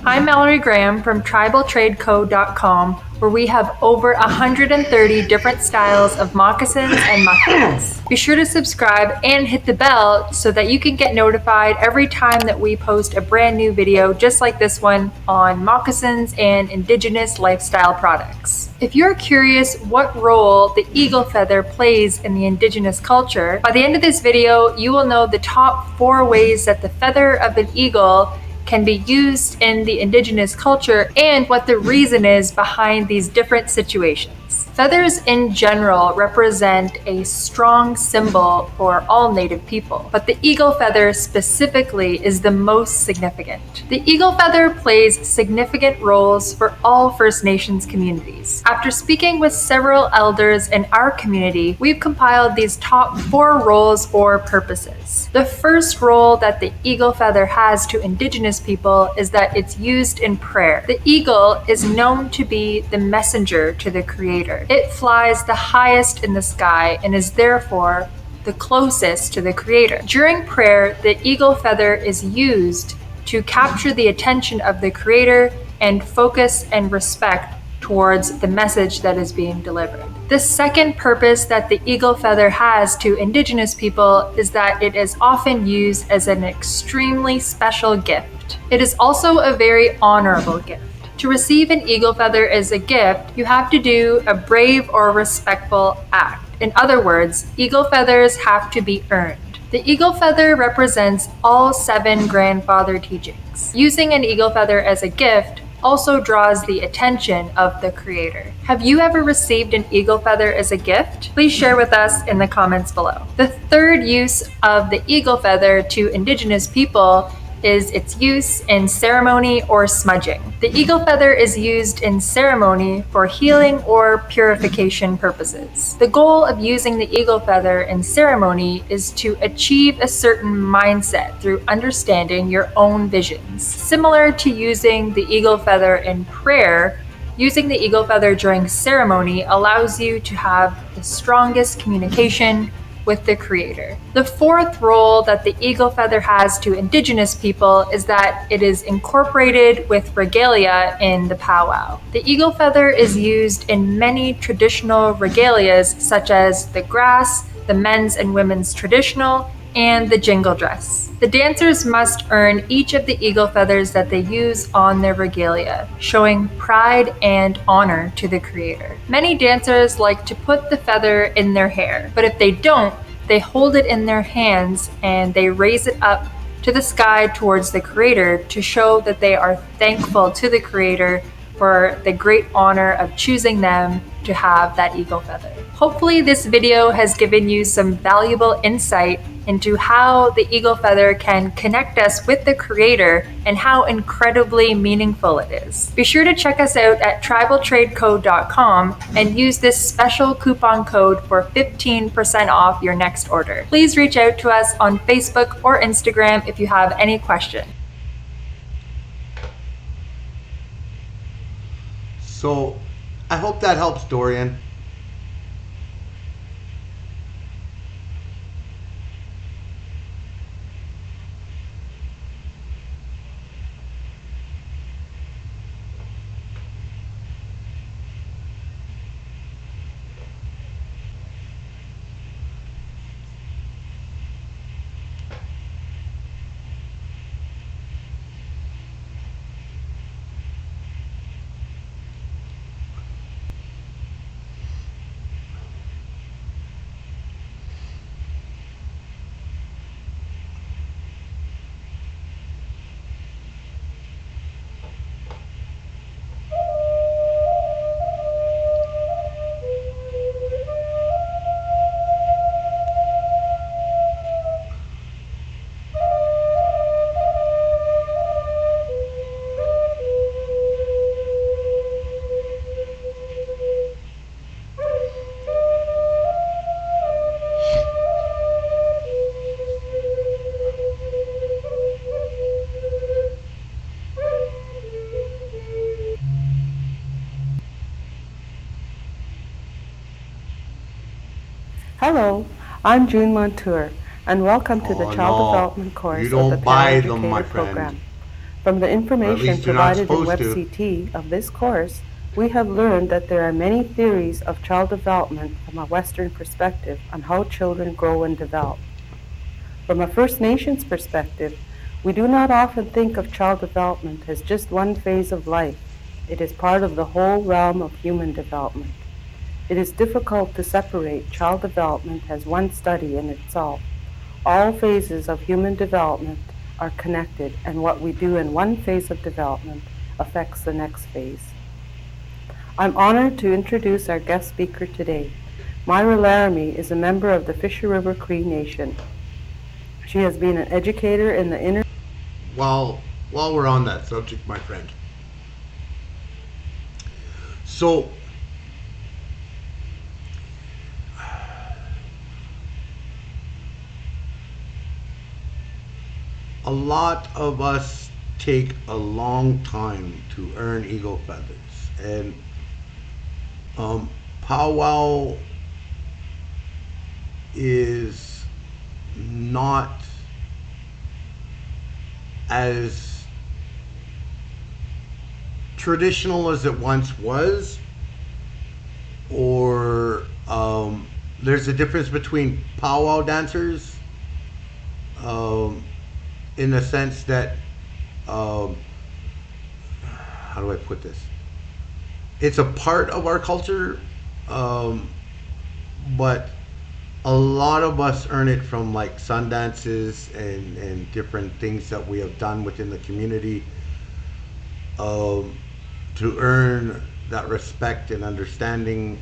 I'm Mallory Graham from tribaltradeco.com, where we have over 130 different styles of moccasins and muckets. Be sure to subscribe and hit the bell so that you can get notified every time that we post a brand new video just like this one on moccasins and indigenous lifestyle products. If you're curious what role the eagle feather plays in the indigenous culture, by the end of this video, you will know the top 4 ways that the feather of an eagle can be used in the indigenous culture and what the reason is behind these different situations. Feathers in general represent a strong symbol for all Native people, but the eagle feather specifically is the most significant. The eagle feather plays significant roles for all First Nations communities. After speaking with several elders in our community, we've compiled these top 4 roles or purposes. The first role that the eagle feather has to Indigenous people is that it's used in prayer. The eagle is known to be the messenger to the Creator. It flies the highest in the sky and is therefore the closest to the Creator. During prayer, the eagle feather is used to capture the attention of the Creator and focus and respect towards the message that is being delivered. The second purpose that the eagle feather has to Indigenous people is that it is often used as an extremely special gift. It is also a very honorable gift. To receive an eagle feather as a gift, you have to do a brave or respectful act. In other words, eagle feathers have to be earned. The eagle feather represents all 7 grandfather teachings. Using an eagle feather as a gift also draws the attention of the Creator. Have you ever received an eagle feather as a gift? Please share with us in the comments below. The third use of the eagle feather to Indigenous people is its use in ceremony or smudging. The eagle feather is used in ceremony for healing or purification purposes. The goal of using the eagle feather in ceremony is to achieve a certain mindset through understanding your own visions. Similar to using the eagle feather in prayer, using the eagle feather during ceremony allows you to have the strongest communication with the Creator. The fourth role that the eagle feather has to Indigenous people is that it is incorporated with regalia in the powwow. The eagle feather is used in many traditional regalias such as the grass, the men's and women's traditional, and the jingle dress. The dancers must earn each of the eagle feathers that they use on their regalia, showing pride and honor to the Creator. Many dancers like to put the feather in their hair, but if they don't, they hold it in their hands and they raise it up to the sky towards the Creator to show that they are thankful to the Creator for the great honor of choosing them to have that eagle feather. Hopefully this video has given you some valuable insight into how the eagle feather can connect us with the Creator and how incredibly meaningful it is. Be sure to check us out at tribaltradeco.com and use this special coupon code for 15% off your next order. Please reach out to us on Facebook or Instagram if you have any questions. So I hope that helps, Dorian. Hello, I'm June Montour, and welcome to the Child Development course of the Parent Educator Program. From the information provided in WebCT of this course, we have learned that there are many theories of child development from a Western perspective on how children grow and develop. From a First Nations perspective, we do not often think of child development as just one phase of life. It is part of the whole realm of human development. It is difficult to separate child development as one study in itself. All phases of human development are connected, and what we do in one phase of development affects the next phase. I'm honored to introduce our guest speaker today. Myra Laramie is a member of the Fisher River Cree Nation. She has been an educator in the inner... While we're on that subject, my friend. So, a lot of us take a long time to earn eagle feathers, and powwow is not as traditional as it once was, or there's a difference between powwow dancers in the sense that how do I put this? It's a part of our culture, but a lot of us earn it from like sun dances and different things that we have done within the community to earn that respect and understanding,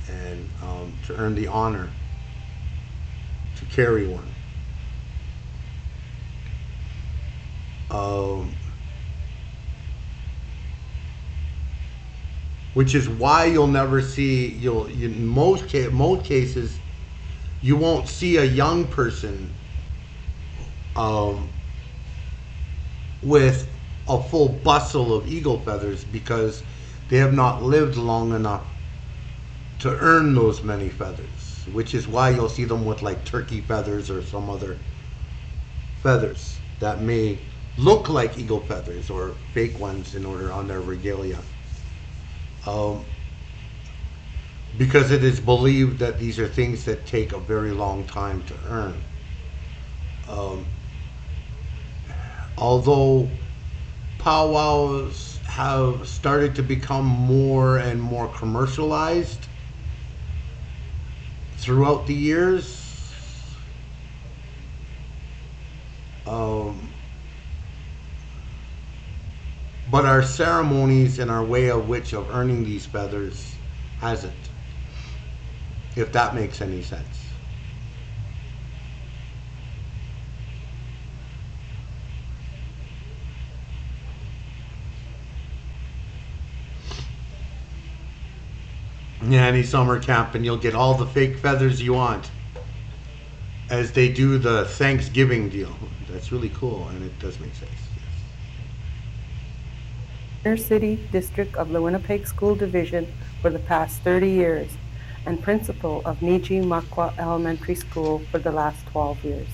and to earn the honor to carry one. Which is why you'll never see, in most cases, you won't see a young person with a full bustle of eagle feathers, because they have not lived long enough to earn those many feathers, which is why you'll see them with like turkey feathers or some other feathers that may look like eagle feathers or fake ones in order on their regalia. Because it is believed that these are things that take a very long time to earn. Although powwows have started to become more and more commercialized throughout the years, but our ceremonies and our way of which of earning these feathers hasn't, if that makes any sense. Yeah, any summer camp and you'll get all the fake feathers you want as they do the Thanksgiving deal. That's really cool, and it does make sense. Inner City District of the Winnipeg School Division for the past 30 years, and principal of Niji Makwa Elementary School for the last 12 years.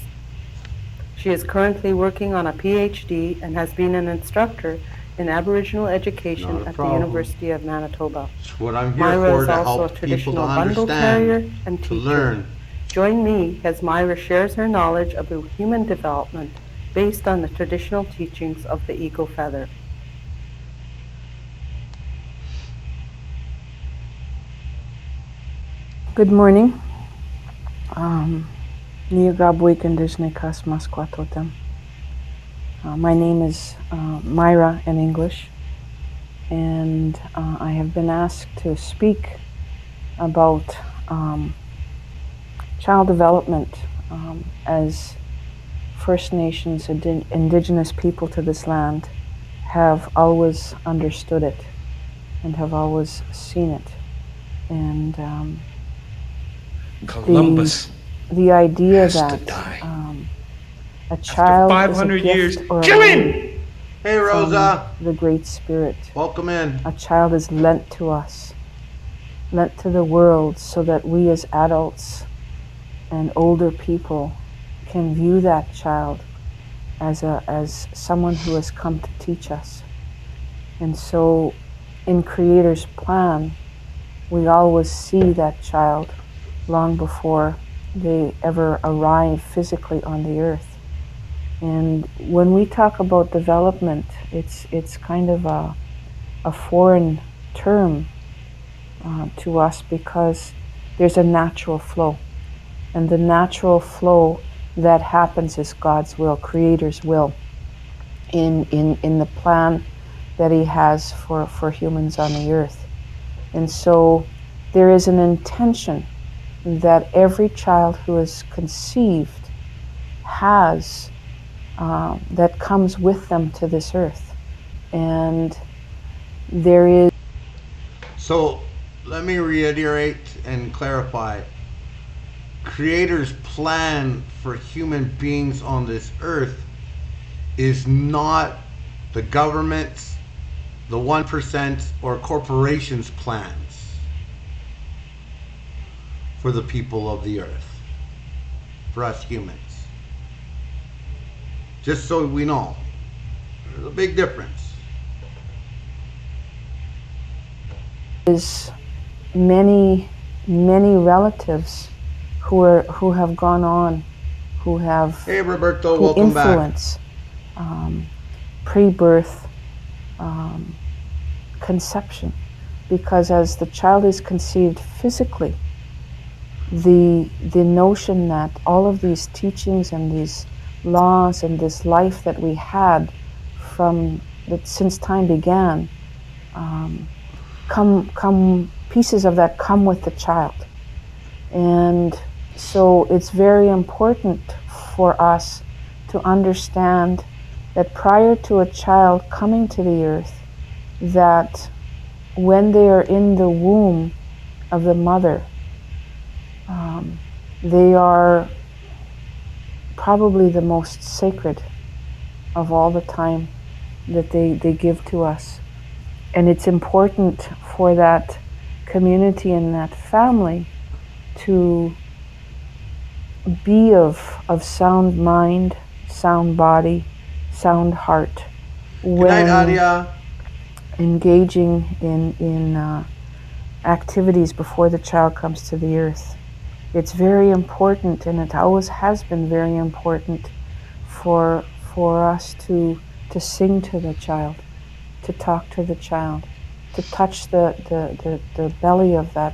She is currently working on a PhD and has been an instructor in Aboriginal education at the University of Manitoba. It's what I'm here Myra for, is to also a help people to traditional bundle carrier understand, and to teacher. learn. Join me as Myra shares her knowledge of human development based on the traditional teachings of the eagle feather. Good morning. My name is Myra in English, and I have been asked to speak about child development as First Nations, indigenous people to this land have always understood it and have always seen it. And Columbus the idea has that to die. a child After 500 is a gift years, or kill a him! gift Hey, Rosa. from the Great Spirit. Welcome in. A child is lent to us, lent to the world, so that we as adults and older people can view that child as someone who has come to teach us. And so in Creator's plan, we always see that child long before they ever arrive physically on the earth. And when we talk about development, it's kind of a foreign term to us, because there's a natural flow. And the natural flow that happens is God's will, Creator's will, in the plan that He has for humans on the earth. And so there is an intention that every child who is conceived has, that comes with them to this earth. And there is... So let me reiterate and clarify. Creator's plan for human beings on this earth is not the government's, the 1%, or corporations' plans for the people of the earth, for us humans. Just so we know, there's a big difference. There's many relatives who have gone on, who have Hey Roberto, welcome influence, pre-birth conception, because as the child is conceived physically, the notion that all of these teachings and these laws and this life that we had since time began, pieces of that come with the child. And so it's very important for us to understand that prior to a child coming to the earth, that when they are in the womb of the mother, they are probably the most sacred of all the time that they give to us. And it's important for that community and that family to be of sound mind, sound body, sound heart when engaging in activities before the child comes to the earth. It's very important, and it always has been very important for us to sing to the child, to talk to the child, to touch the belly of that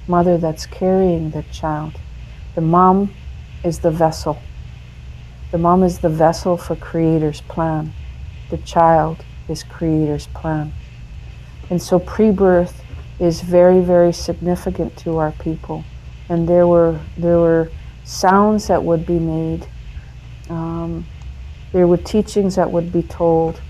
mother that's carrying the child. The mom is the vessel. The mom is the vessel for Creator's plan. The child is Creator's plan. And so pre-birth is very, very significant to our people. And there were sounds that would be made. There were teachings that would be told.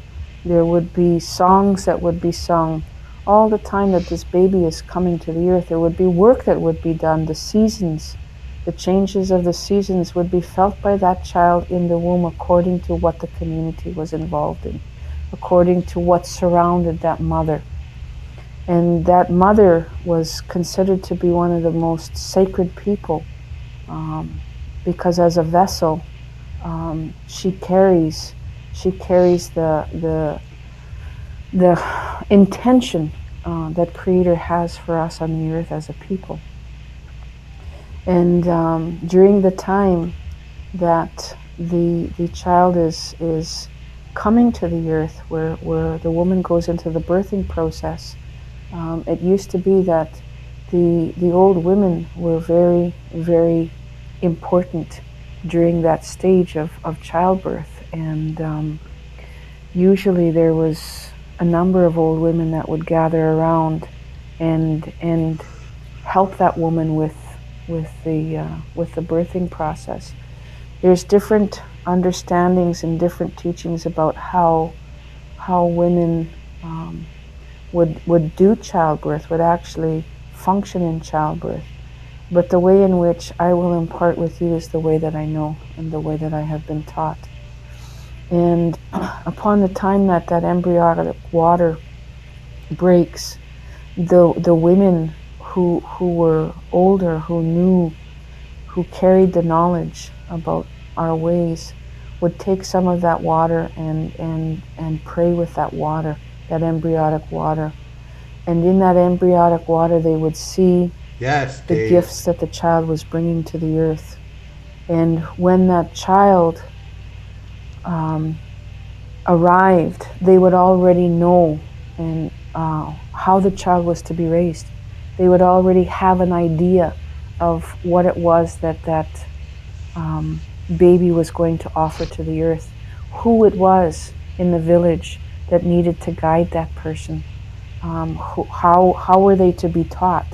There would be songs that would be sung. All the time that this baby is coming to the earth, there would be work that would be done. The seasons, the changes of the seasons would be felt by that child in the womb according to what the community was involved in, according to what surrounded that mother. And that mother was considered to be one of the most sacred people, because as a vessel, she carries the intention that Creator has for us on the earth as a people. And during the time that the child is coming to the earth, where the woman goes into the birthing process, it used to be that the old women were very, very important during that stage of childbirth. And usually there was a number of old women that would gather around and help that woman with the birthing process. There's different understandings and different teachings about how women would do childbirth, would actually function in childbirth. But the way in which I will impart with you is the way that I know and the way that I have been taught. And upon the time that embryonic water breaks, the women who were older, who knew, who carried the knowledge about our ways, would take some of that water and pray with that water, that embryonic water. And in that embryonic water, they would see the gifts that the child was bringing to the earth. And when that child arrived, they would already know and how the child was to be raised. They would already have an idea of what it was that baby was going to offer to the earth, who it was in the village that needed to guide that person, How were they to be taught?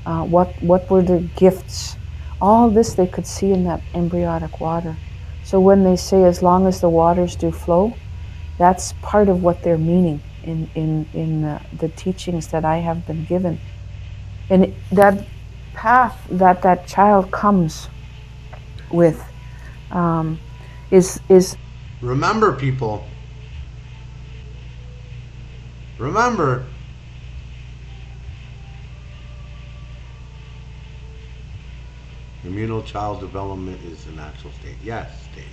What were the gifts? All this they could see in that embryonic water. So when they say, as long as the waters do flow, that's part of what they're meaning in the teachings that I have been given. And that path that child comes with is. Remember, people. Remember. Communal child development is the natural state. Yes, stays.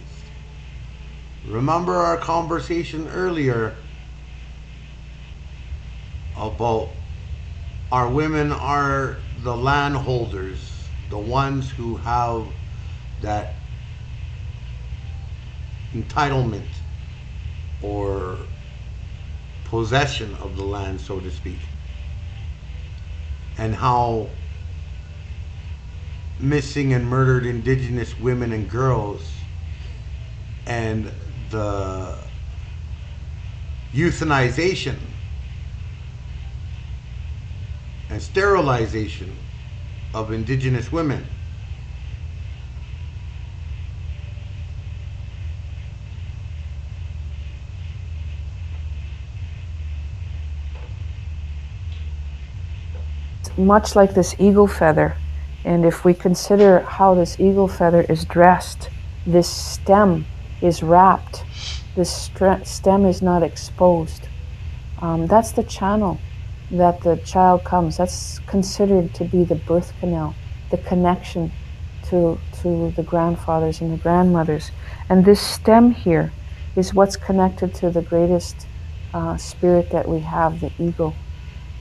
Remember our conversation earlier about our women are the landholders, the ones who have that entitlement or possession of the land, so to speak, and how missing and murdered indigenous women and girls and the euthanization and sterilization of indigenous women much like this eagle feather. And if we consider how this eagle feather is dressed, this stem is wrapped, this stem is not exposed. That's the channel that the child comes. That's considered to be the birth canal, the connection to the grandfathers and the grandmothers. And this stem here is what's connected to the greatest spirit that we have, the eagle.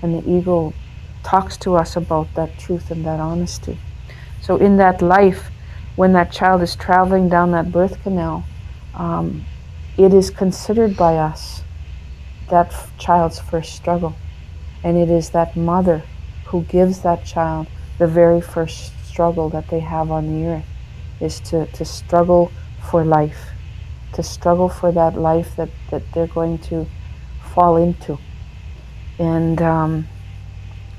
And the eagle talks to us about that truth and that honesty. So in that life, when that child is traveling down that birth canal, it is considered by us that child's first struggle. And it is that mother who gives that child the very first struggle that they have on the earth, is to struggle for life, to struggle for that life that they're going to fall into. And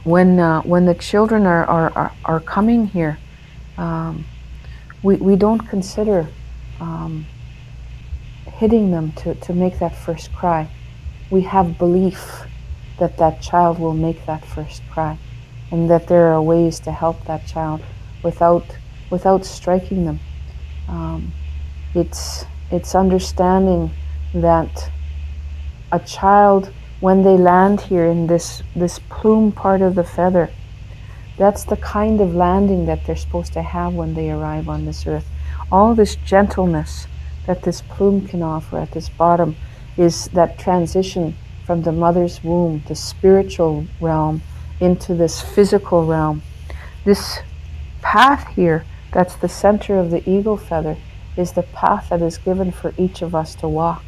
when the children are coming here, we don't consider hitting them to make that first cry. We have belief that that child will make that first cry, and that there are ways to help that child without striking them. It's understanding that a child, when they land here in this plume part of the feather, that's the kind of landing that they're supposed to have when they arrive on this earth. All this gentleness that this plume can offer at this bottom is that transition from the mother's womb, the spiritual realm, into this physical realm. This path here, that's the center of the eagle feather, is the path that is given for each of us to walk.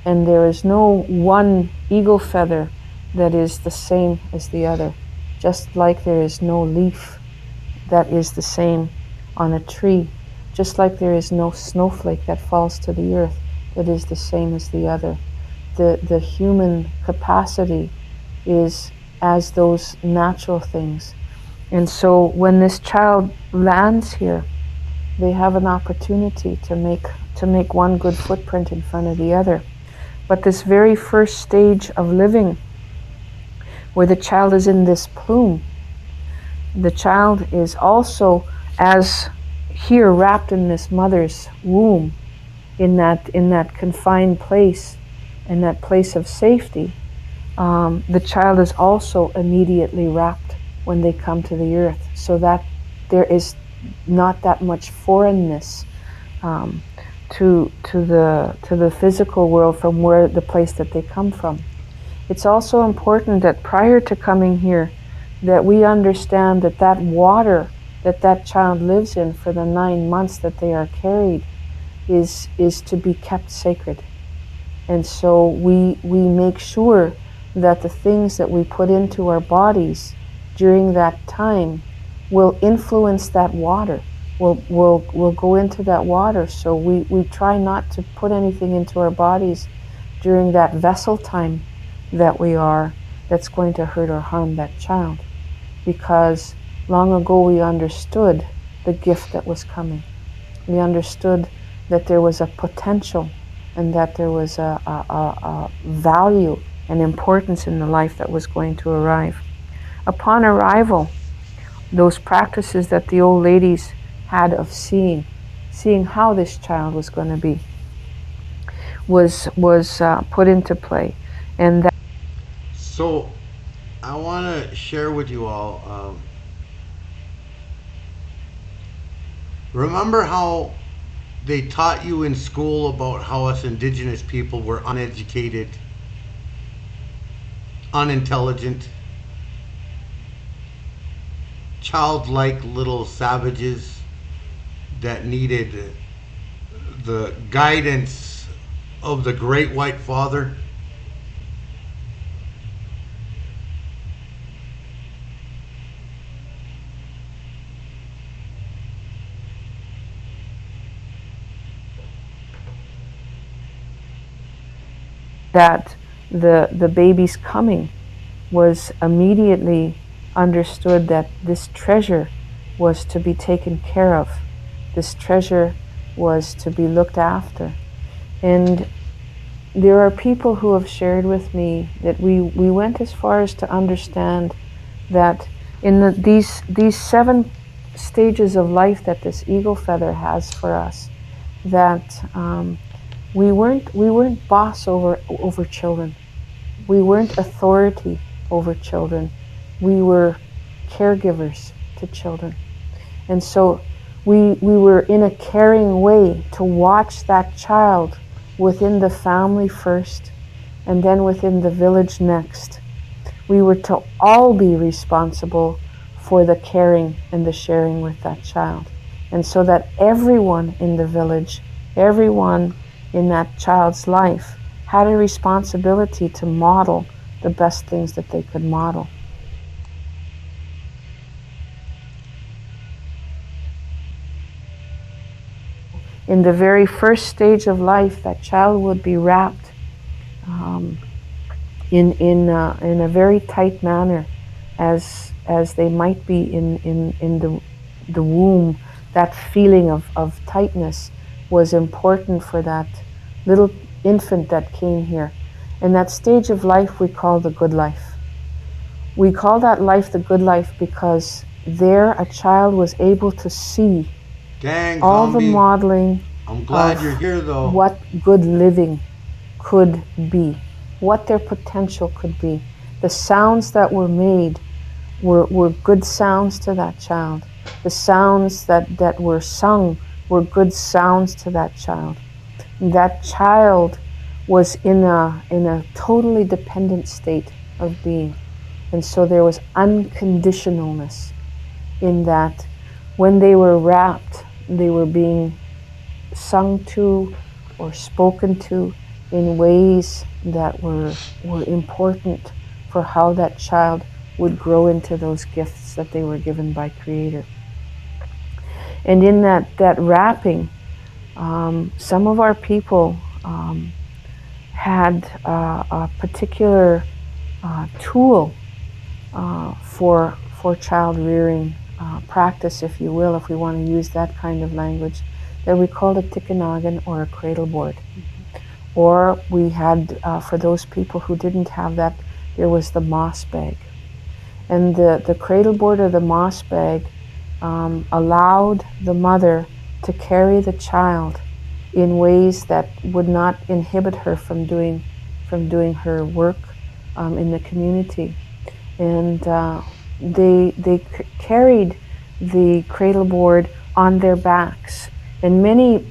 And there is no one eagle feather that is the same as the other. Just like there is no leaf that is the same on a tree. Just like there is no snowflake that falls to the earth that is the same as the other. The human capacity is as those natural things. And so when this child lands here, they have an opportunity to make one good footprint in front of the other. But this very first stage of living, where the child is in this plume, the child is also, as here, wrapped in this mother's womb, in that confined place, in that place of safety. The child is also immediately wrapped when they come to the earth, so that there is not that much foreignness to the physical world from where the place that they come from. It's also important that prior to coming here, that we understand that that water that child lives in for the 9 months that they are carried is to be kept sacred. And so we make sure that the things that we put into our bodies during that time will influence that water, will go into that water. So we try not to put anything into our bodies during that vessel time that we are that's going to hurt or harm that child, because long ago we understood the gift that was coming. We understood that there was a potential and that there was a value and importance in the life that was going to arrive. Upon arrival, those practices that the old ladies had of seeing how this child was going to be, was put into play. And that. So I want to share with you all, remember how they taught you in school about how us indigenous people were uneducated, unintelligent, childlike little savages that needed the guidance of the Great White Father? That the baby's coming was immediately understood, that this treasure was to be taken care of. This treasure was to be looked after. And there are people who have shared with me that we went as far as to understand that in these 7 stages of life that this eagle feather has for us, that we weren't boss over children. We weren't authority over children. We were caregivers to children. And so we were in a caring way to watch that child within the family first, and then within the village next. We were to all be responsible for the caring and the sharing with that child. And so that everyone in the village, everyone in that child's life, had a responsibility to model the best things that they could model. In the very first stage of life, that child would be wrapped in a very tight manner, as they might be in the womb. That feeling of tightness was important for that little infant that came here. And that stage of life we call the good life. We call that life the good life because there a child was able to see all the modeling. I'm glad you're here, though. What good living could be, what their potential could be. The sounds that were made were good sounds to that child. The sounds that were sung were good sounds to that child. That child was in a totally dependent state of being. And so there was unconditionalness in that when they were wrapped, they were being sung to or spoken to in ways that were important for how that child would grow into those gifts that they were given by Creator. And in that wrapping, some of our people had a particular tool for child rearing practice, if you will, if we want to use that kind of language, that we called a tikanagan or a cradle board. Or we had, for those people who didn't have that, there was the moss bag. And the cradle board or the moss bag allowed the mother to carry the child in ways that would not inhibit her from doing her work in the community. And they carried the cradle board on their backs. And many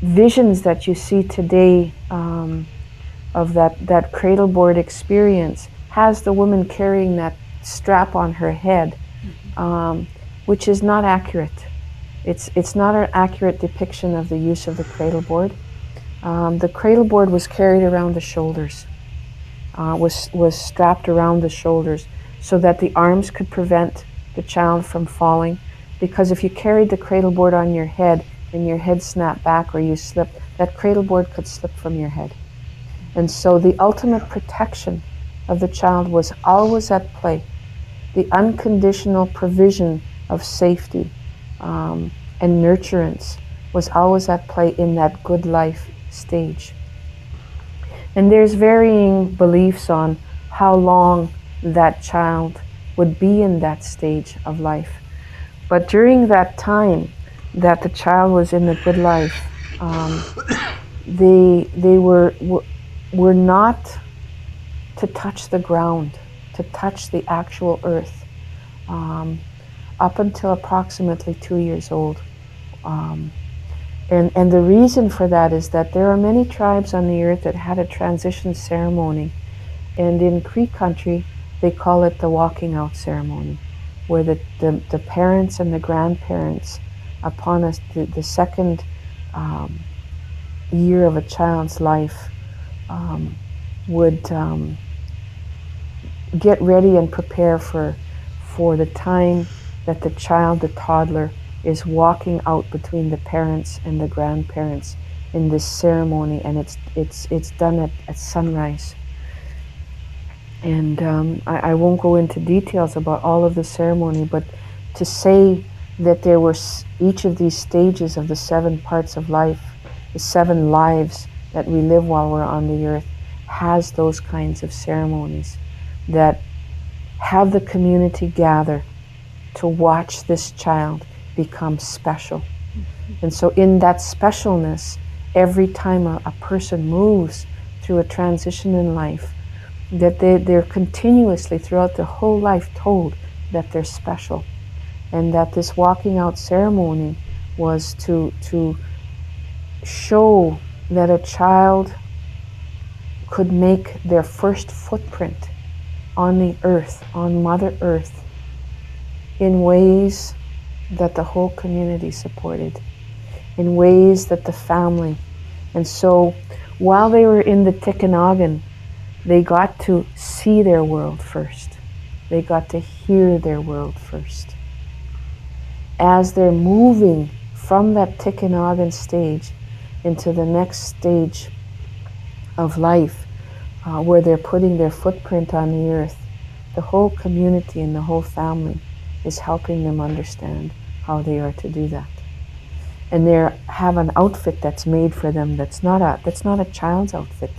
visions that you see today of that cradle board experience has the woman carrying that strap on her head, which is not accurate. It's not an accurate depiction of the use of the cradle board. The cradle board was carried around the shoulders, was strapped around the shoulders so that the arms could prevent the child from falling. Because if you carried the cradle board on your head and your head snapped back or you slipped, that cradle board could slip from your head. And so the ultimate protection of the child was always at play. The unconditional provision of safety and nurturance was always at play in that good life stage. And there's varying beliefs on how long that child would be in that stage of life. But during that time that the child was in the good life, they were not to touch the ground, to touch the actual earth, up until approximately 2 years old. And the reason for that is that there are many tribes on the earth that had a transition ceremony. And in Cree country, they call it the walking out ceremony, where the parents and the grandparents, upon the second year of a child's life, would get ready and prepare for the time that the child, the toddler, is walking out between the parents and the grandparents in this ceremony, and it's done at sunrise. And I won't go into details about all of the ceremony, but to say that there were each of these stages of the 7 parts of life, the 7 lives that we live while we're on the earth, has those kinds of ceremonies that have the community gather to watch this child become special. And so in that specialness, every time a person moves through a transition in life, that they're continuously throughout their whole life told that they're special. And that this walking out ceremony was to show that a child could make their first footprint on the earth, on Mother Earth, in ways that the whole community supported, in ways that the family. And so while they were in the Tikanagan, they got to see their world first. They got to hear their world first. As they're moving from that Tikanagan stage into the next stage of life, where they're putting their footprint on the earth, the whole community and the whole family is helping them understand how they are to do that. And they have an outfit that's made for them that's not a child's outfit.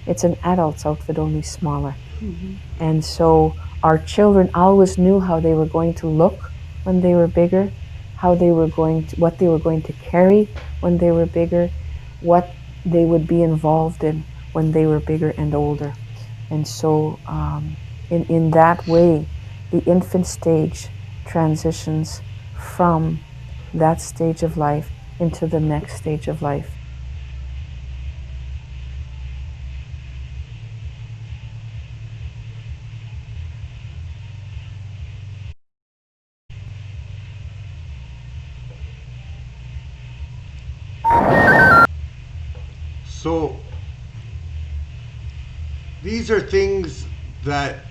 It's an adult's outfit, only smaller. Mm-hmm. And so our children always knew how they were going to look when they were bigger, what they were going to carry when they were bigger, what they would be involved in when they were bigger and older. And so in that way, the infant stage transitions from that stage of life into the next stage of life. So these are things that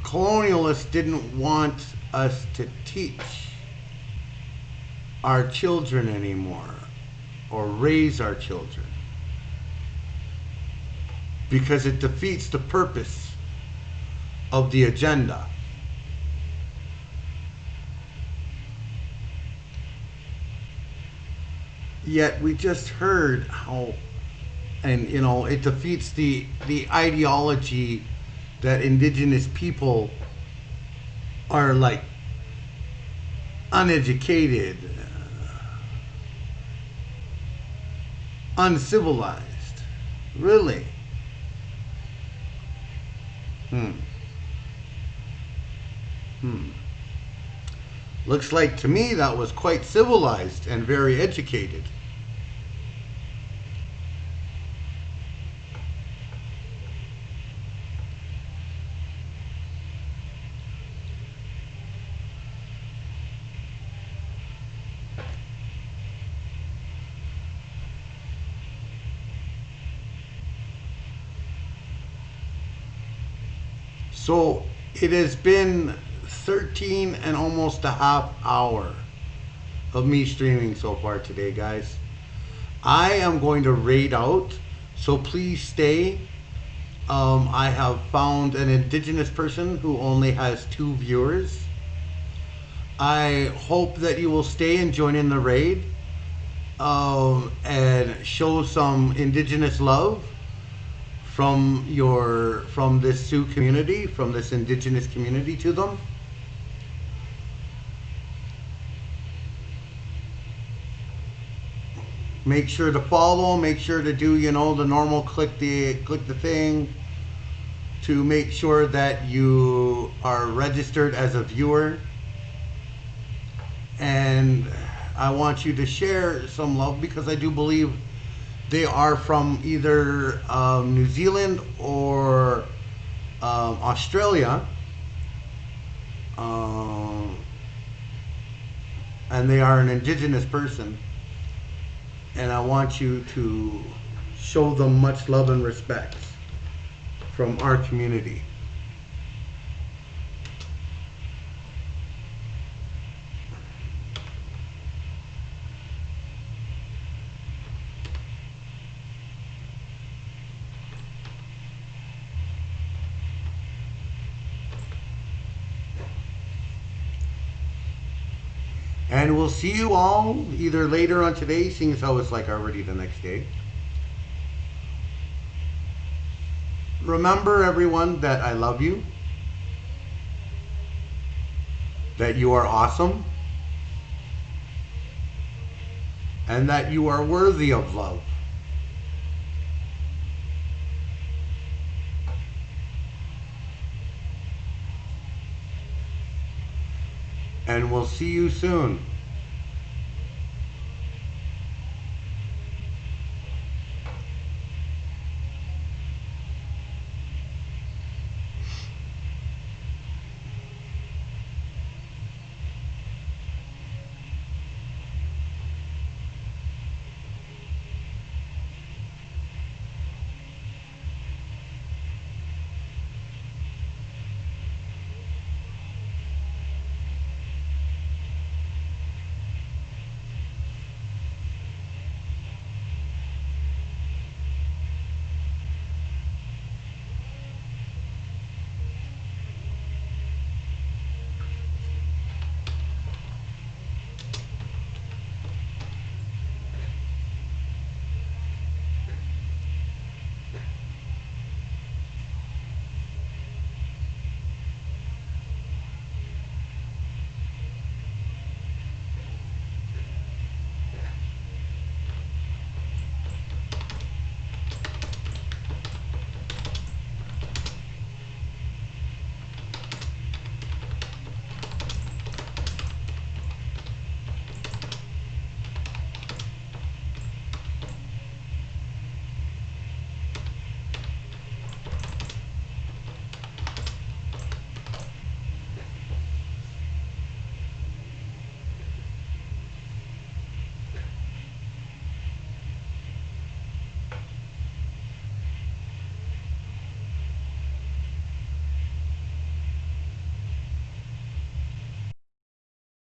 colonialists didn't want us to teach our children anymore, or raise our children, because it defeats the purpose of the agenda. Yet we just heard how, and it defeats the ideology that indigenous people are like uneducated, uncivilized. Really? Looks like to me that was quite civilized and very educated. So it has been 13 and almost a half hour of me streaming so far today, guys. I am going to raid out, so please stay. I have found an indigenous person who only has 2 viewers. I hope that you will stay and join in the raid, and show some indigenous love from this Sioux community, from this indigenous community to them. Make sure to follow, make sure to do, the normal click the thing to make sure that you are registered as a viewer. And I want you to share some love, because I do believe they are from either New Zealand or Australia. And they are an indigenous person. And I want you to show them much love and respect from our community. And we'll see you all either later on today, seeing as how it's like already the next day. Remember, everyone, that I love you, that you are awesome, and that you are worthy of love. And we'll see you soon.